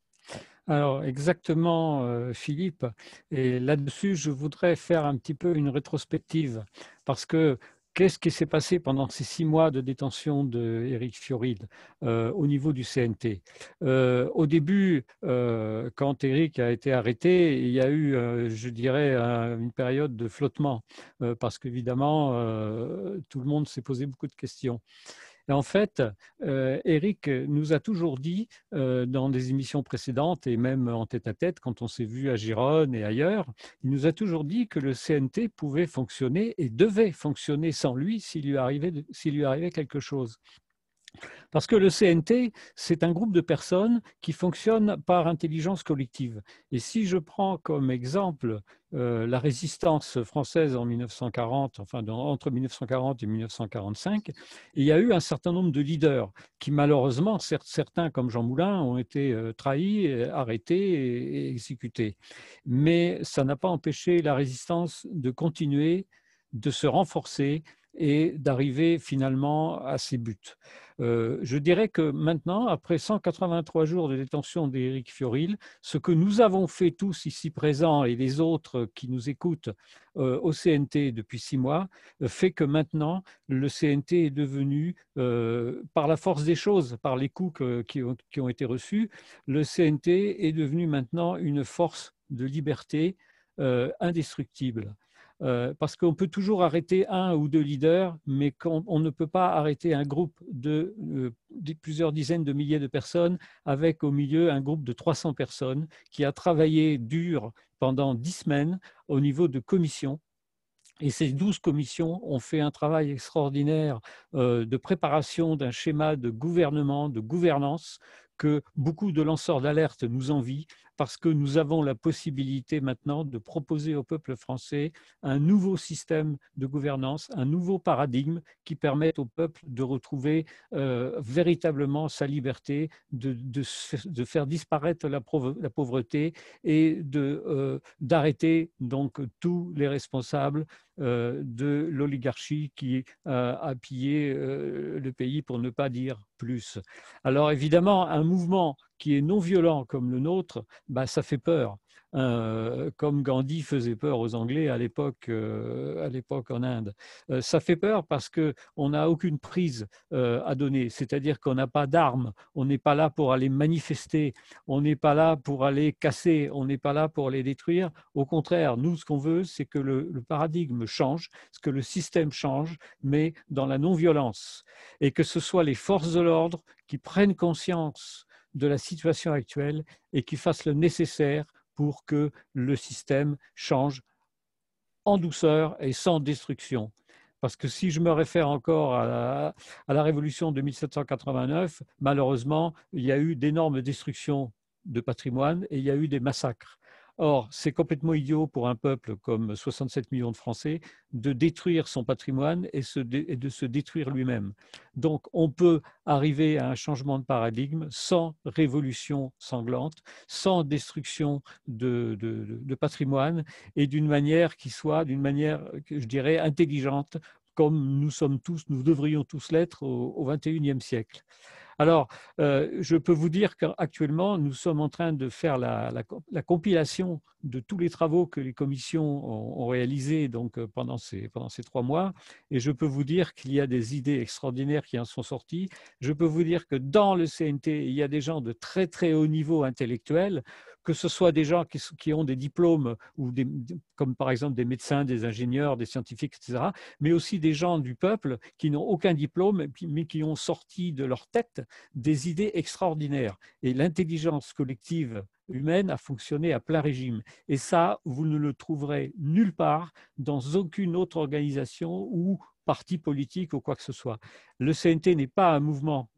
Alors exactement, Philippe. Et là-dessus, je voudrais faire un petit peu une rétrospective parce que qu'est-ce qui s'est passé pendant ces 6 mois de détention d'Éric Furil au niveau du CNT? Au début, quand Éric a été arrêté, il y a eu, je dirais, une période de flottement parce qu'évidemment, tout le monde s'est posé beaucoup de questions. Et en fait, Éric nous a toujours dit dans des émissions précédentes et même en tête-à-tête, quand on s'est vu à Gironne et ailleurs, il nous a toujours dit que le CNT pouvait fonctionner et devait fonctionner sans lui s'il lui arrivait quelque chose. Parce que le CNT, c'est un groupe de personnes qui fonctionnent par intelligence collective. Et si je prends comme exemple la résistance française en 1940, enfin entre 1940 et 1945, il y a eu un certain nombre de leaders qui malheureusement, certains comme Jean Moulin, ont été trahis, arrêtés et exécutés. Mais ça n'a pas empêché la résistance de continuer, de se renforcer et d'arriver finalement à ses buts. Je dirais que maintenant, après 183 jours de détention d'Éric Furil, ce que nous avons fait tous ici présents et les autres qui nous écoutent au CNT depuis 6 mois, fait que maintenant, le CNT est devenu, par la force des choses, par les coups qui ont été reçus, le CNT est devenu maintenant une force de liberté indestructible. Parce qu'on peut toujours arrêter 1 ou 2 leaders, mais on ne peut pas arrêter un groupe de plusieurs dizaines de milliers de personnes avec au milieu un groupe de 300 personnes qui a travaillé dur pendant 10 semaines au niveau de commissions. Et ces 12 commissions ont fait un travail extraordinaire de préparation d'un schéma de gouvernement, de gouvernance, que beaucoup de lanceurs d'alerte nous envient parce que nous avons la possibilité maintenant de proposer au peuple français un nouveau système de gouvernance, un nouveau paradigme qui permette au peuple de retrouver véritablement sa liberté, de faire disparaître la pauvreté et d'arrêter donc tous les responsables de l'oligarchie qui a pillé le pays, pour ne pas dire plus. Alors évidemment, un mouvement qui est non violent comme le nôtre, ça fait peur. Comme Gandhi faisait peur aux Anglais à l'époque en Inde. Ça fait peur parce qu'on n'a aucune prise à donner, c'est-à-dire qu'on n'a pas d'armes, on n'est pas là pour aller manifester, on n'est pas là pour aller casser, on n'est pas là pour les détruire. Au contraire, nous, ce qu'on veut, c'est que le paradigme change, que le système change, mais dans la non-violence, et que ce soit les forces de l'ordre qui prennent conscience de la situation actuelle et qui fasse le nécessaire pour que le système change en douceur et sans destruction. Parce que si je me réfère encore à la révolution de 1789, malheureusement, il y a eu d'énormes destructions de patrimoine et il y a eu des massacres. Or, c'est complètement idiot pour un peuple comme 67 millions de Français de détruire son patrimoine et de se détruire lui-même. Donc, on peut arriver à un changement de paradigme sans révolution sanglante, sans destruction de patrimoine et d'une manière qui soit, d'une manière, je dirais, intelligente, comme nous sommes tous, nous devrions tous l'être au XXIe siècle. Alors, je peux vous dire qu'actuellement, nous sommes en train de faire la compilation de tous les travaux que les commissions ont réalisés donc, pendant ces 3 mois. Et je peux vous dire qu'il y a des idées extraordinaires qui en sont sorties. Je peux vous dire que dans le CNT, il y a des gens de très, très haut niveau intellectuel, que ce soit des gens qui ont des diplômes, ou comme par exemple des médecins, des ingénieurs, des scientifiques, etc., mais aussi des gens du peuple qui n'ont aucun diplôme, mais qui ont sorti de leur tête des idées extraordinaires. Et l'intelligence collective humaine a fonctionné à plein régime. Et ça, vous ne le trouverez nulle part dans aucune autre organisation ou parti politique ou quoi que ce soit. Le CNT n'est pas un mouvement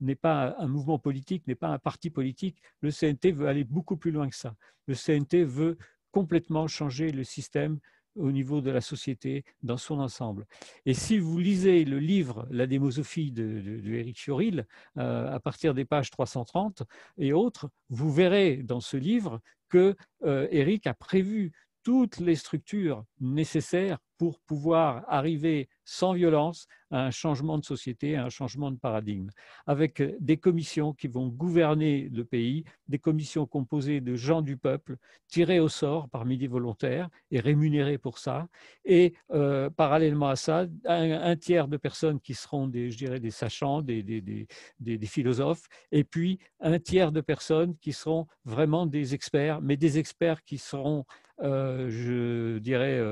politique, n'est pas un parti politique. Le CNT veut aller beaucoup plus loin que ça. Le CNT veut complètement changer le système au niveau de la société dans son ensemble. Et si vous lisez le livre La démosophie de Éric Fiorilde, à partir des pages 330 et autres, vous verrez dans ce livre que Éric a prévu toutes les structures nécessaires pour pouvoir arriver sans violence à un changement de société, à un changement de paradigme, avec des commissions qui vont gouverner le pays, des commissions composées de gens du peuple, tirés au sort parmi des volontaires et rémunérés pour ça, et parallèlement à ça, un tiers de personnes qui seront je dirais, des sachants, des philosophes, et puis un tiers de personnes qui seront vraiment des experts, mais des experts qui seront je dirais,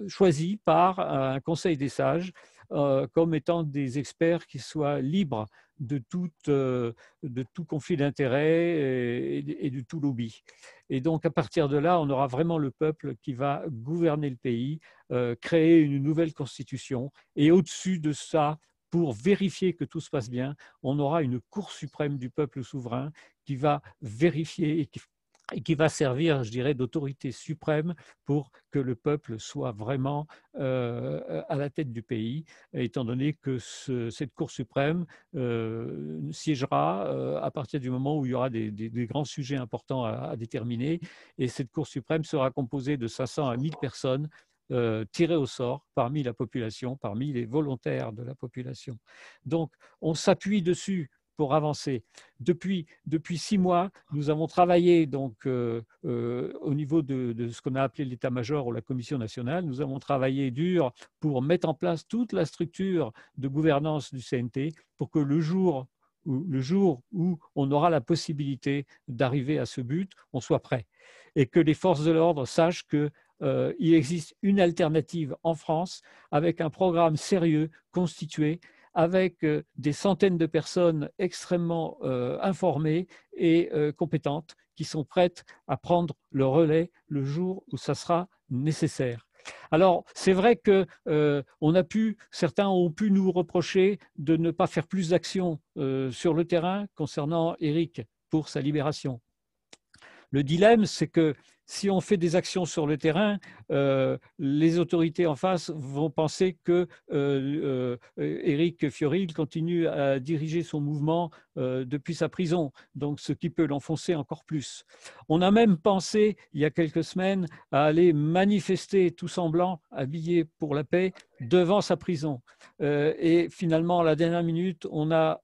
choisis par un conseil des sages comme étant des experts qui soient libres de tout conflit d'intérêts et de tout lobby. Et donc, à partir de là, on aura vraiment le peuple qui va gouverner le pays, créer une nouvelle constitution. Et au-dessus de ça, pour vérifier que tout se passe bien, on aura une Cour suprême du peuple souverain qui va vérifier et qui va servir, je dirais, d'autorité suprême pour que le peuple soit vraiment à la tête du pays, étant donné que cette Cour suprême siégera à partir du moment où il y aura des grands sujets importants à déterminer, et cette Cour suprême sera composée de 500 à 1000 personnes tirées au sort parmi la population, parmi les volontaires de la population. Donc, on s'appuie dessus pour avancer. Depuis 6 mois, nous avons travaillé donc, au niveau de ce qu'on a appelé l'état-major ou la commission nationale. Nous avons travaillé dur pour mettre en place toute la structure de gouvernance du CNT pour que le jour où on aura la possibilité d'arriver à ce but, on soit prêt. Et que les forces de l'ordre sachent qu'il existe une alternative en France avec un programme sérieux constitué, avec des centaines de personnes extrêmement informées et compétentes qui sont prêtes à prendre le relais le jour où ça sera nécessaire. Alors, c'est vrai que certains ont pu nous reprocher de ne pas faire plus d'actions sur le terrain concernant Éric pour sa libération. Le dilemme, c'est que si on fait des actions sur le terrain, les autorités en face vont penser que Éric Fiorilde continue à diriger son mouvement depuis sa prison, donc ce qui peut l'enfoncer encore plus. On a même pensé, il y a quelques semaines, à aller manifester tout en blanc, habillé pour la paix, devant sa prison. Et finalement, à la dernière minute, on a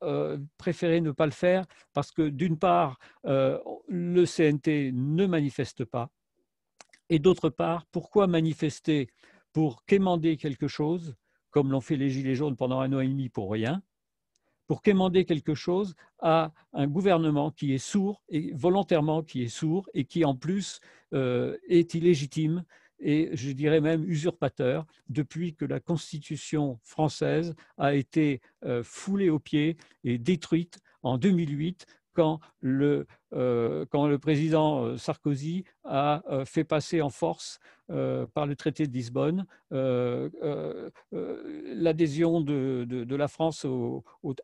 préféré ne pas le faire parce que d'une part, le CNT ne manifeste pas. Et d'autre part, pourquoi manifester pour quémander quelque chose, comme l'ont fait les Gilets jaunes pendant 1 an et demi pour rien, pour quémander quelque chose à un gouvernement qui est sourd, et volontairement qui est sourd, et qui en plus est illégitime, et je dirais même usurpateur, depuis que la Constitution française a été foulée aux pieds et détruite en 2008 quand le président Sarkozy a fait passer en force par le traité de Lisbonne l'adhésion de la France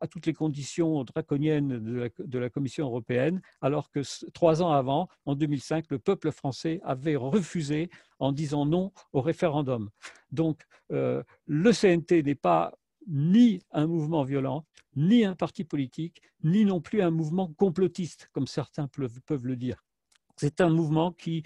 à toutes les conditions draconiennes de la Commission européenne, alors que 3 ans avant, en 2005, le peuple français avait refusé en disant non au référendum. Donc, le CNT n'est pas ni un mouvement violent, ni un parti politique, ni non plus un mouvement complotiste, comme certains peuvent le dire. C'est un mouvement qui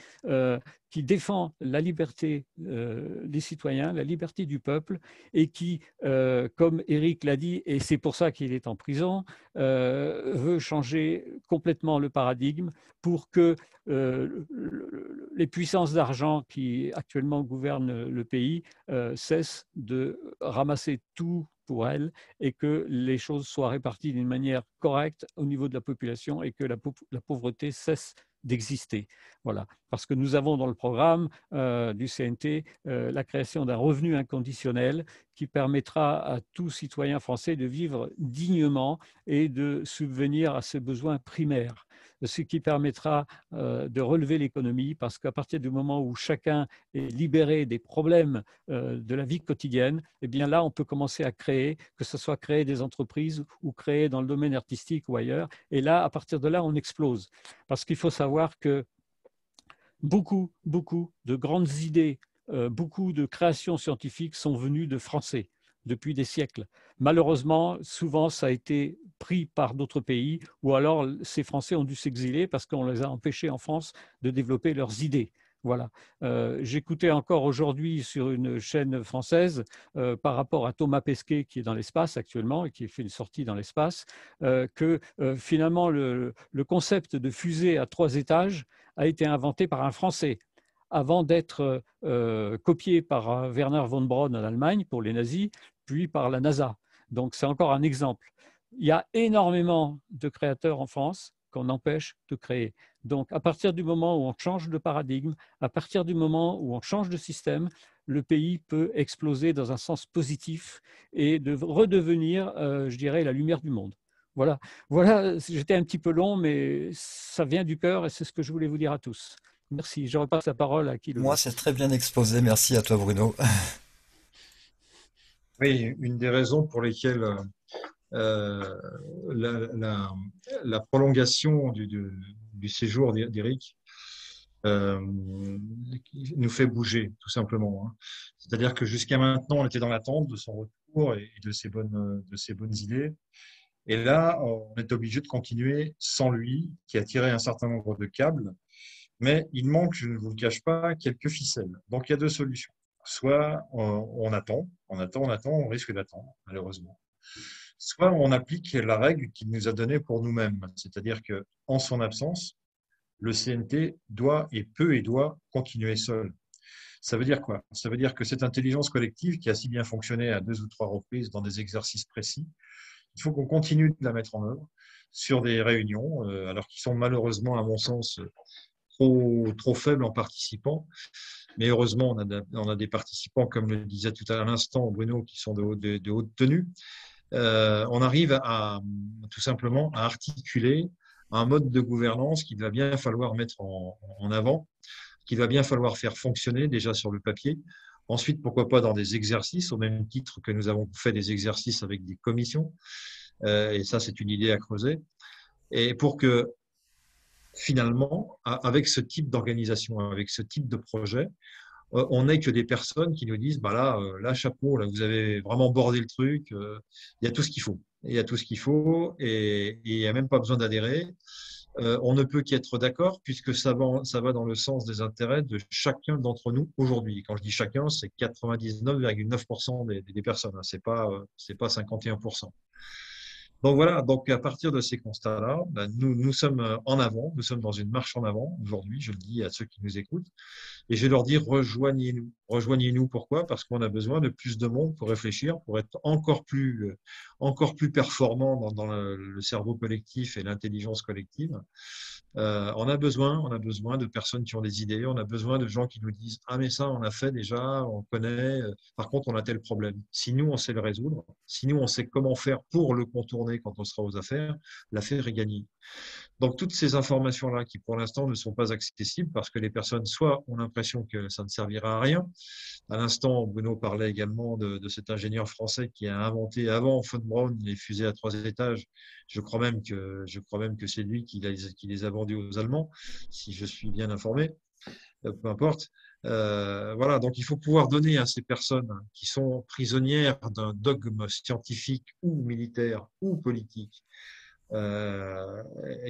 défend la liberté des citoyens, la liberté du peuple, et qui, comme Éric l'a dit, et c'est pour ça qu'il est en prison, veut changer complètement le paradigme pour que les puissances d'argent qui actuellement gouvernent le pays cessent de ramasser tout pour elles et que les choses soient réparties d'une manière correcte au niveau de la population et que la pauvreté cesse d'exister. Voilà. Parce que nous avons dans le programme du CNT la création d'un revenu inconditionnel qui permettra à tout citoyen français de vivre dignement et de subvenir à ses besoins primaires. Ce qui permettra de relever l'économie parce qu'à partir du moment où chacun est libéré des problèmes de la vie quotidienne, eh bien là, on peut commencer à créer, que ce soit créer des entreprises ou créer dans le domaine artistique ou ailleurs. Et là, à partir de là, on explose. Parce qu'il faut savoir que beaucoup de grandes idées, beaucoup de créations scientifiques sont venues de Français depuis des siècles. Malheureusement, souvent, ça a été pris par d'autres pays ou alors ces Français ont dû s'exiler parce qu'on les a empêchés en France de développer leurs idées. Voilà. J'écoutais encore aujourd'hui sur une chaîne française par rapport à Thomas Pesquet qui est dans l'espace actuellement et qui fait une sortie dans l'espace, que finalement le concept de fusée à 3 étages a été inventé par un Français avant d'être copié par Werner von Braun en Allemagne pour les nazis, puis par la NASA. Donc c'est encore un exemple. Il y a énormément de créateurs en France qu'on empêche de créer. Donc à partir du moment où on change de paradigme, à partir du moment où on change de système, le pays peut exploser dans un sens positif et de redevenir, je dirais, la lumière du monde. Voilà, j'étais un petit peu long, mais ça vient du cœur et c'est ce que je voulais vous dire à tous. Merci. Je repasse la parole à qui le veut. Moi, c'est très bien exposé. Merci à toi, Bruno. Oui, une des raisons pour lesquelles la prolongation du séjour d'Éric nous fait bouger, tout simplement. C'est-à-dire que jusqu'à maintenant, on était dans l'attente de son retour et de ses bonnes idées. Et là, on est obligé de continuer sans lui, qui a tiré un certain nombre de câbles. Mais il manque, je ne vous le cache pas, quelques ficelles. Donc, il y a 2 solutions. Soit on attend, on risque d'attendre, malheureusement. Soit on applique la règle qu'il nous a donnée pour nous-mêmes. C'est-à-dire qu'en son absence, le CNT doit continuer seul. Ça veut dire quoi? Ça veut dire que cette intelligence collective qui a si bien fonctionné à 2 ou 3 reprises dans des exercices précis, il faut qu'on continue de la mettre en œuvre sur des réunions, alors qu'ils sont malheureusement, à mon sens, trop faibles en participants. Mais heureusement, on a des participants, comme le disait tout à l'instant Bruno, qui sont de haute tenue. On arrive tout simplement à articuler un mode de gouvernance qu'il va bien falloir mettre en avant, qu'il va bien falloir faire fonctionner déjà sur le papier. Ensuite, pourquoi pas dans des exercices, au même titre que nous avons fait des exercices avec des commissions. Et ça, c'est une idée à creuser. Et pour que, finalement, avec ce type d'organisation, avec ce type de projet, on n'ait que des personnes qui nous disent là, chapeau, là, vous avez vraiment bordé le truc, il y a tout ce qu'il faut. Il y a tout ce qu'il faut et il n'y a même pas besoin d'adhérer. On ne peut qu'être d'accord puisque ça va dans le sens des intérêts de chacun d'entre nous aujourd'hui. Quand je dis chacun, c'est 99,9% des personnes, c'est pas 51%. Donc voilà, donc à partir de ces constats-là, nous sommes en avant, nous sommes dans une marche en avant aujourd'hui, je le dis à ceux qui nous écoutent, et je vais leur dire rejoignez-nous. Rejoignez-nous, pourquoi? Parce qu'on a besoin de plus de monde pour réfléchir, pour être encore plus performant dans le cerveau collectif et l'intelligence collective. On a besoin de personnes qui ont des idées, on a besoin de gens qui nous disent « Ah mais ça, on a fait déjà, on connaît, par contre on a tel problème ». Si nous, on sait le résoudre, si nous, on sait comment faire pour le contourner retourner quand on sera aux affaires, l'affaire est gagnée. Donc, toutes ces informations-là qui, pour l'instant, ne sont pas accessibles parce que les personnes, soit ont l'impression que ça ne servira à rien. À l'instant, Bruno parlait également de cet ingénieur français qui a inventé avant von Braun les fusées à 3 étages. Je crois même que c'est lui qui les a vendus aux Allemands, si je suis bien informé. Peu importe. Voilà, donc il faut pouvoir donner à ces personnes qui sont prisonnières d'un dogme scientifique ou militaire ou politique,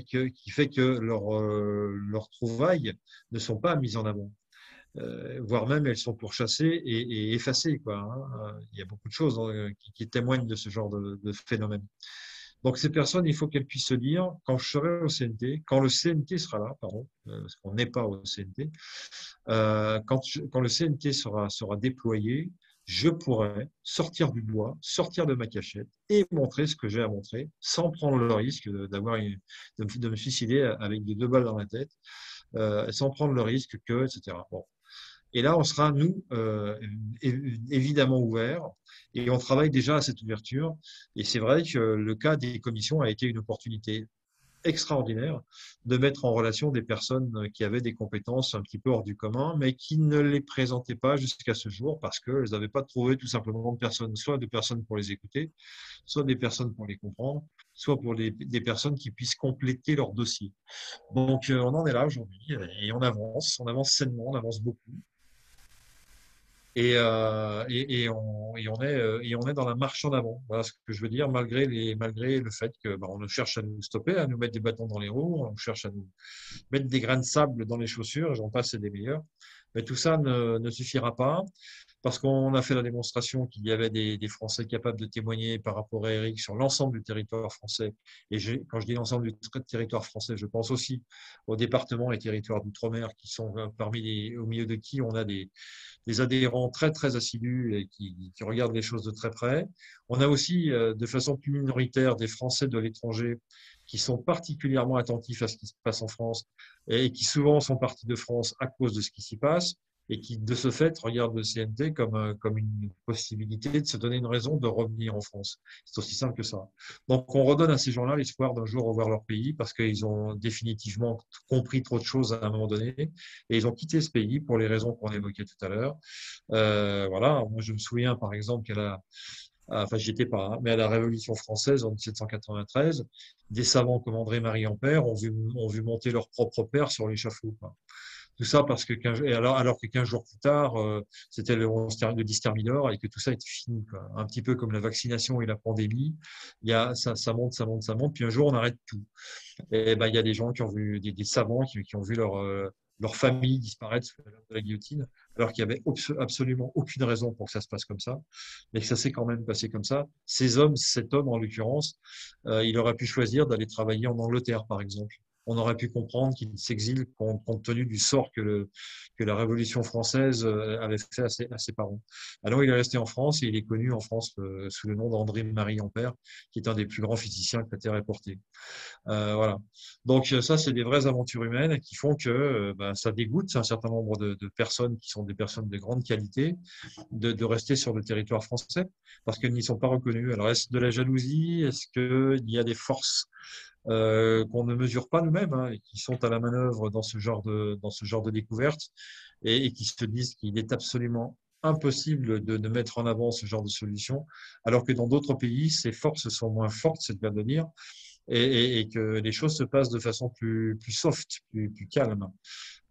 qui fait que leurs trouvailles ne sont pas mises en avant. Voire même elles sont pourchassées et effacées, quoi, hein. Il y a beaucoup de choses qui témoignent de ce genre de phénomène. Donc ces personnes, il faut qu'elles puissent se dire, quand je serai au CNT, quand le CNT sera là, pardon, parce qu'on n'est pas au CNT, quand le CNT sera déployé, je pourrai sortir du bois, sortir de ma cachette et montrer ce que j'ai à montrer, sans prendre le risque de me suicider avec des 2 balles dans la tête, sans prendre le risque que, etc. Bon. Et là, on sera, nous, évidemment ouverts, et on travaille déjà à cette ouverture. Et c'est vrai que le cas des commissions a été une opportunité extraordinaire de mettre en relation des personnes qui avaient des compétences un petit peu hors du commun, mais qui ne les présentaient pas jusqu'à ce jour parce qu'elles n'avaient pas trouvé tout simplement de personnes, soit de personnes pour les écouter, soit des personnes pour les comprendre, soit pour des personnes qui puissent compléter leur dossier. Donc, on en est là aujourd'hui et on avance sainement, on avance beaucoup. Et on est dans la marche en avant. Voilà ce que je veux dire, malgré le fait que on cherche à nous stopper, à nous mettre des bâtons dans les roues, on cherche à nous mettre des grains de sable dans les chaussures, j'en passe et des meilleurs. Mais tout ça ne suffira pas parce qu'on a fait la démonstration qu'il y avait des Français capables de témoigner par rapport à Eric sur l'ensemble du territoire français. Et quand je dis l'ensemble du territoire français, je pense aussi aux départements et territoires d'outre-mer qui sont au milieu de qui on a des adhérents très, très assidus et qui regardent les choses de très près. On a aussi, de façon plus minoritaire, des Français de l'étranger qui sont particulièrement attentifs à ce qui se passe en France et qui souvent sont partis de France à cause de ce qui s'y passe et qui, de ce fait, regardent le CNT comme une possibilité de se donner une raison de revenir en France. C'est aussi simple que ça. Donc, on redonne à ces gens-là l'espoir d'un jour revoir leur pays parce qu'ils ont définitivement compris trop de choses à un moment donné et ils ont quitté ce pays pour les raisons qu'on évoquait tout à l'heure. Voilà. Moi, je me souviens, par exemple, enfin, j'y étais pas, hein, mais à la Révolution française en 1793, des savants comme André-Marie Ampère ont vu monter leur propre père sur l'échafaud, quoi. Tout ça parce que alors que 15 jours plus tard, c'était le 10 Thermidor et que tout ça était fini, quoi. Un petit peu comme la vaccination et la pandémie, ça monte, puis un jour on arrête tout. Et il y a des gens qui ont vu des savants qui ont vu leur famille disparaître sous la lame de la guillotine, alors qu'il n'y avait absolument aucune raison pour que ça se passe comme ça, mais que ça s'est quand même passé comme ça. Cet homme en l'occurrence, il aurait pu choisir d'aller travailler en Angleterre, par exemple. On aurait pu comprendre qu'il s'exile compte tenu du sort que la Révolution française avait fait à ses parents. Alors, il est resté en France et il est connu en France sous le nom d'André-Marie Ampère, qui est un des plus grands physiciens que la Terre ait porté. Voilà. Donc, ça, c'est des vraies aventures humaines qui font que ça dégoûte un certain nombre de personnes qui sont des personnes de grande qualité de rester sur le territoire français parce qu'ils n'y sont pas reconnus. Alors, est-ce de la jalousie? Est-ce qu'il y a des forces qu'on ne mesure pas nous-mêmes, hein, et qui sont à la manœuvre dans ce genre de découverte et qui se disent qu'il est absolument impossible de mettre en avant ce genre de solution, alors que dans d'autres pays, ces forces sont moins fortes, c'est le cas de le dire, et que les choses se passent de façon plus soft, plus calme.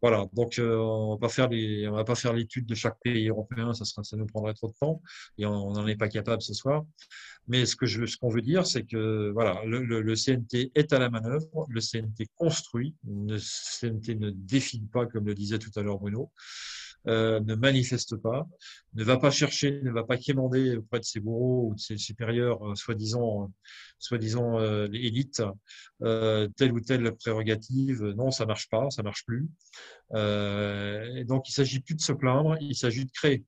Voilà, donc on va pas faire l'étude de chaque pays européen, ça nous prendrait trop de temps et on n'en est pas capable ce soir. Mais ce qu'on veut dire, c'est que voilà, le CNT est à la manœuvre, le CNT construit, le CNT ne défile pas, comme le disait tout à l'heure Bruno, ne manifeste pas, ne va pas chercher, ne va pas quémander auprès de ses bourreaux ou de ses supérieurs, soi-disant élites, telle ou telle prérogative. Non, ça marche pas, ça marche plus. Et donc, il s'agit plus de se plaindre, il s'agit de créer.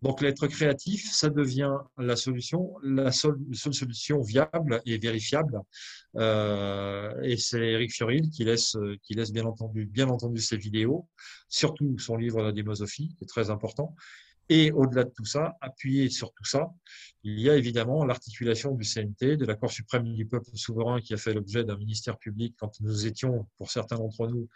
Donc, l'être créatif, ça devient la seule solution viable et vérifiable. Et c'est Éric Fiorile qui laisse bien entendu ses vidéos, surtout son livre La démosophie, qui est très important, Et au-delà de tout ça, appuyé sur tout ça, il y a évidemment l'articulation du CNT, de la Cour suprême du peuple souverain qui a fait l'objet d'un ministère public quand nous étions, pour certains d'entre nous,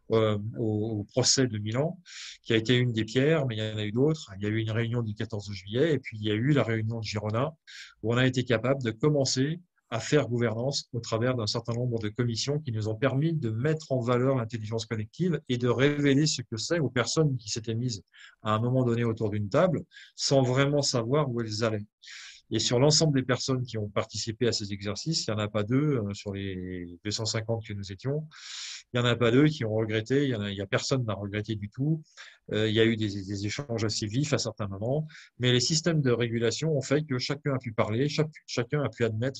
au procès de Milan, qui a été une des pierres, mais il y en a eu d'autres. Il y a eu une réunion du 14 juillet et puis il y a eu la réunion de Girona où on a été capable de commencer à faire gouvernance au travers d'un certain nombre de commissions qui nous ont permis de mettre en valeur l'intelligence collective et de révéler ce que c'est aux personnes qui s'étaient mises à un moment donné autour d'une table sans vraiment savoir où elles allaient. Et sur l'ensemble des personnes qui ont participé à ces exercices, il n'y en a pas deux, sur les 250 que nous étions, il n'y en a pas deux qui ont regretté, il y a personne n'a regretté du tout. Il y a eu des échanges assez vifs à certains moments, mais les systèmes de régulation ont fait que chacun a pu parler, chacun a pu admettre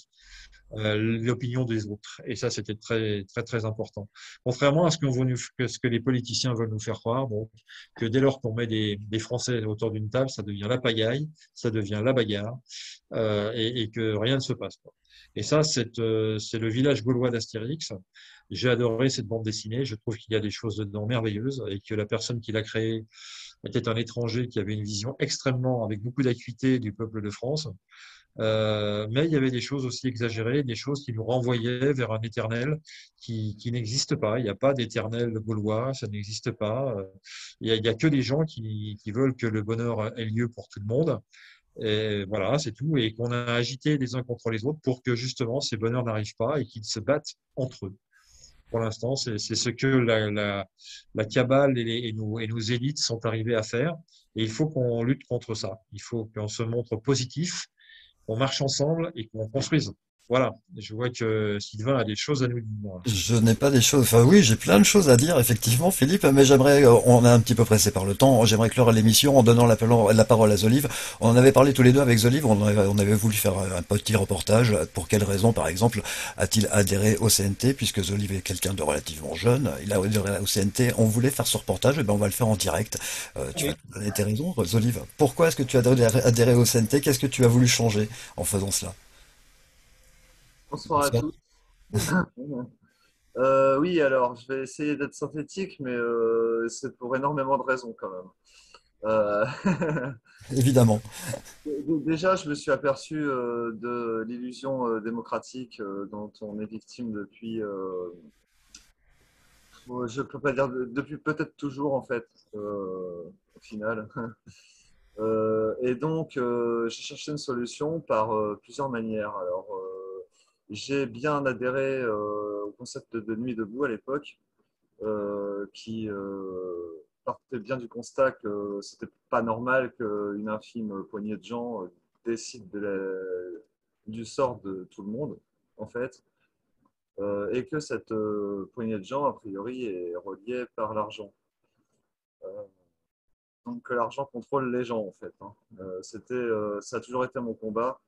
l'opinion des autres. Et ça, c'était très, très, très important. Contrairement à ce que les politiciens veulent nous faire croire, donc, que dès lors qu'on met des Français autour d'une table, ça devient la pagaille, ça devient la bagarre, et que rien ne se passe, quoi. Et ça, c'est le village gaulois d'Astérix. J'ai adoré cette bande dessinée. Je trouve qu'il y a des choses dedans merveilleuses et que la personne qui l'a créée était un étranger qui avait une vision extrêmement, avec beaucoup d'acuité du peuple de France. Mais il y avait des choses aussi exagérées, des choses qui nous renvoyaient vers un éternel qui n'existe pas. Il n'y a pas d'éternel gaulois, ça n'existe pas. Il y a que des gens qui veulent que le bonheur ait lieu pour tout le monde. Et voilà, c'est tout. Et qu'on a agité les uns contre les autres pour que justement ces bonheurs n'arrivent pas et qu'ils se battent entre eux. Pour l'instant, c'est ce que la cabale et nos élites sont arrivés à faire. Et il faut qu'on lutte contre ça. Il faut qu'on se montre positif, qu'on marche ensemble et qu'on construise. Voilà. Je vois que Sylvain a des choses à nous dire. Je n'ai pas des choses, enfin oui, j'ai plein de choses à dire, effectivement, Philippe, mais j'aimerais, on est un petit peu pressé par le temps, j'aimerais clore l'émission en donnant la parole à Zolive. On en avait parlé tous les deux avec Zolive, on avait voulu faire un petit reportage. Pour quelles raisons, par exemple, a-t-il adhéré au CNT, puisque Zolive est quelqu'un de relativement jeune, il a adhéré au CNT, on voulait faire ce reportage, et ben on va le faire en direct. Tu vas te donner tes raisons, Zolive. Pourquoi est-ce que tu as adhéré au CNT? Qu'est-ce que tu as voulu changer en faisant cela? Bonsoir à tous. Oui, alors je vais essayer d'être synthétique, mais c'est pour énormément de raisons quand même. Euh, Évidemment. Déjà, je me suis aperçu de l'illusion démocratique dont on est victime depuis, je peux pas dire depuis peut-être toujours en fait, au final. Et donc, j'ai cherché une solution par plusieurs manières. Alors, j'ai bien adhéré au concept de Nuit debout à l'époque, qui partait bien du constat que c'était pas normal qu'une infime poignée de gens décide du sort de tout le monde, en fait, et que cette poignée de gens, a priori, est reliée par l'argent. Donc que l'argent contrôle les gens, en fait, hein. Ça a toujours été mon combat.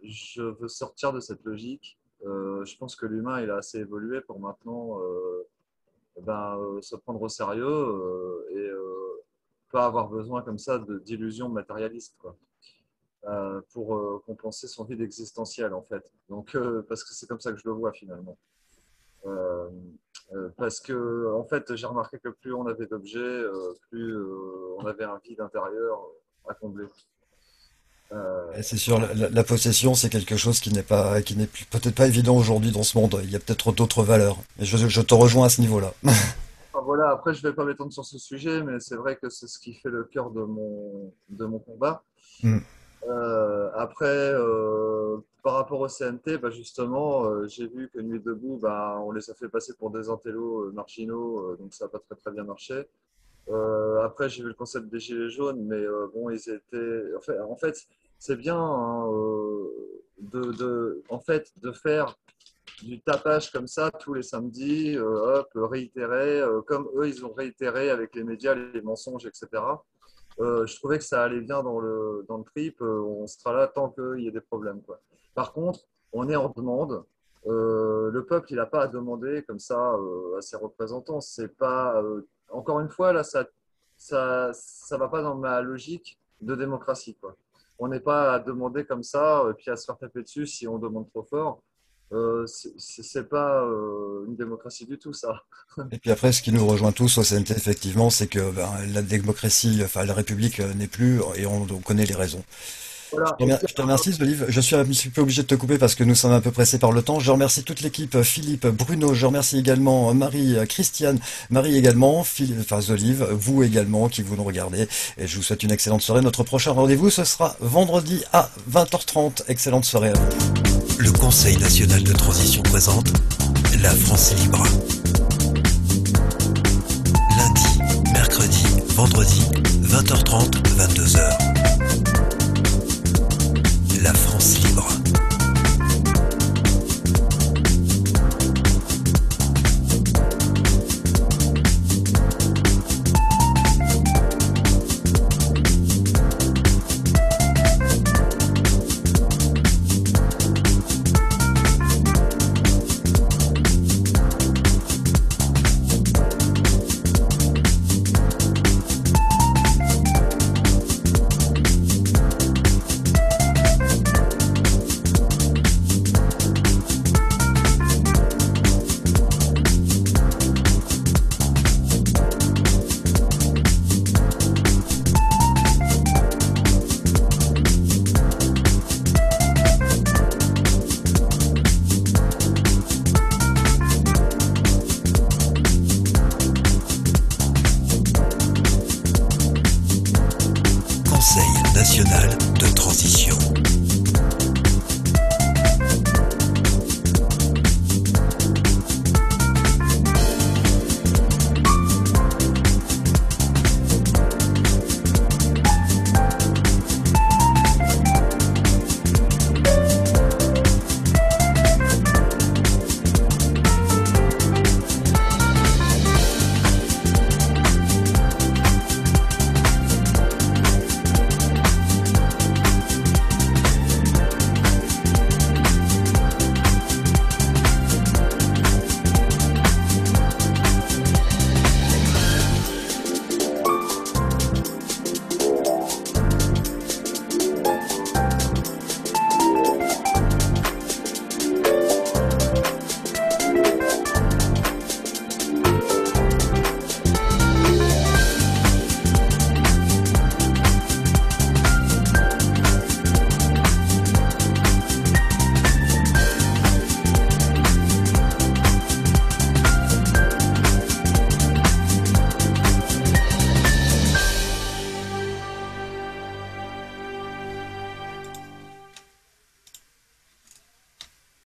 Je veux sortir de cette logique. Je pense que l'humain il a assez évolué pour maintenant se prendre au sérieux et pas avoir besoin comme ça d'illusions matérialistes, quoi, pour compenser son vide existentiel en fait. Donc parce que c'est comme ça que je le vois finalement. Parce que en fait j'ai remarqué que plus on avait d'objets, plus on avait un vide intérieur à combler. Et c'est sûr, la possession, c'est quelque chose qui n'est peut-être pas évident aujourd'hui dans ce monde. Il y a peut-être d'autres valeurs. Et je te rejoins à ce niveau-là. Enfin, voilà, après, je ne vais pas m'étendre sur ce sujet, mais c'est vrai que c'est ce qui fait le cœur de mon combat. Mm. Après, par rapport au CNT, bah, justement, j'ai vu que Nuit debout, bah, on les a fait passer pour des intellos marginaux, donc ça n'a pas très, très bien marché. Après, j'ai vu le concept des gilets jaunes, mais bon, ils étaient. En fait c'est bien hein, en fait, de faire du tapage comme ça tous les samedis, hop, réitérer, comme eux, ils ont réitéré avec les médias, les mensonges, etc. Je trouvais que ça allait bien dans le trip. On sera là tant qu'il y ait des problèmes, quoi. Par contre, on est en demande. Le peuple, il n'a pas à demander comme ça à ses représentants. C'est pas, encore une fois, là, ça va pas dans ma logique de démocratie, quoi. On n'est pas à demander comme ça, puis à se faire taper dessus si on demande trop fort. c'est pas une démocratie du tout, ça. Et puis après, ce qui nous rejoint tous au CNT, effectivement, c'est que la démocratie, enfin la République n'est plus, et on connaît les raisons. Voilà. Je te remercie, Olive. Je suis un petit peu obligé de te couper parce que nous sommes un peu pressés par le temps. Je remercie toute l'équipe, Philippe, Bruno. Je remercie également Marie, Christiane, Marie également, Olive, vous également qui vous nous regardez. Et je vous souhaite une excellente soirée. Notre prochain rendez-vous, ce sera vendredi à 20h30. Excellente soirée à vous. Le Conseil national de transition présente La France libre. Lundi, mercredi, vendredi, 20h30, 22h. La France libre. Conseil national de transition.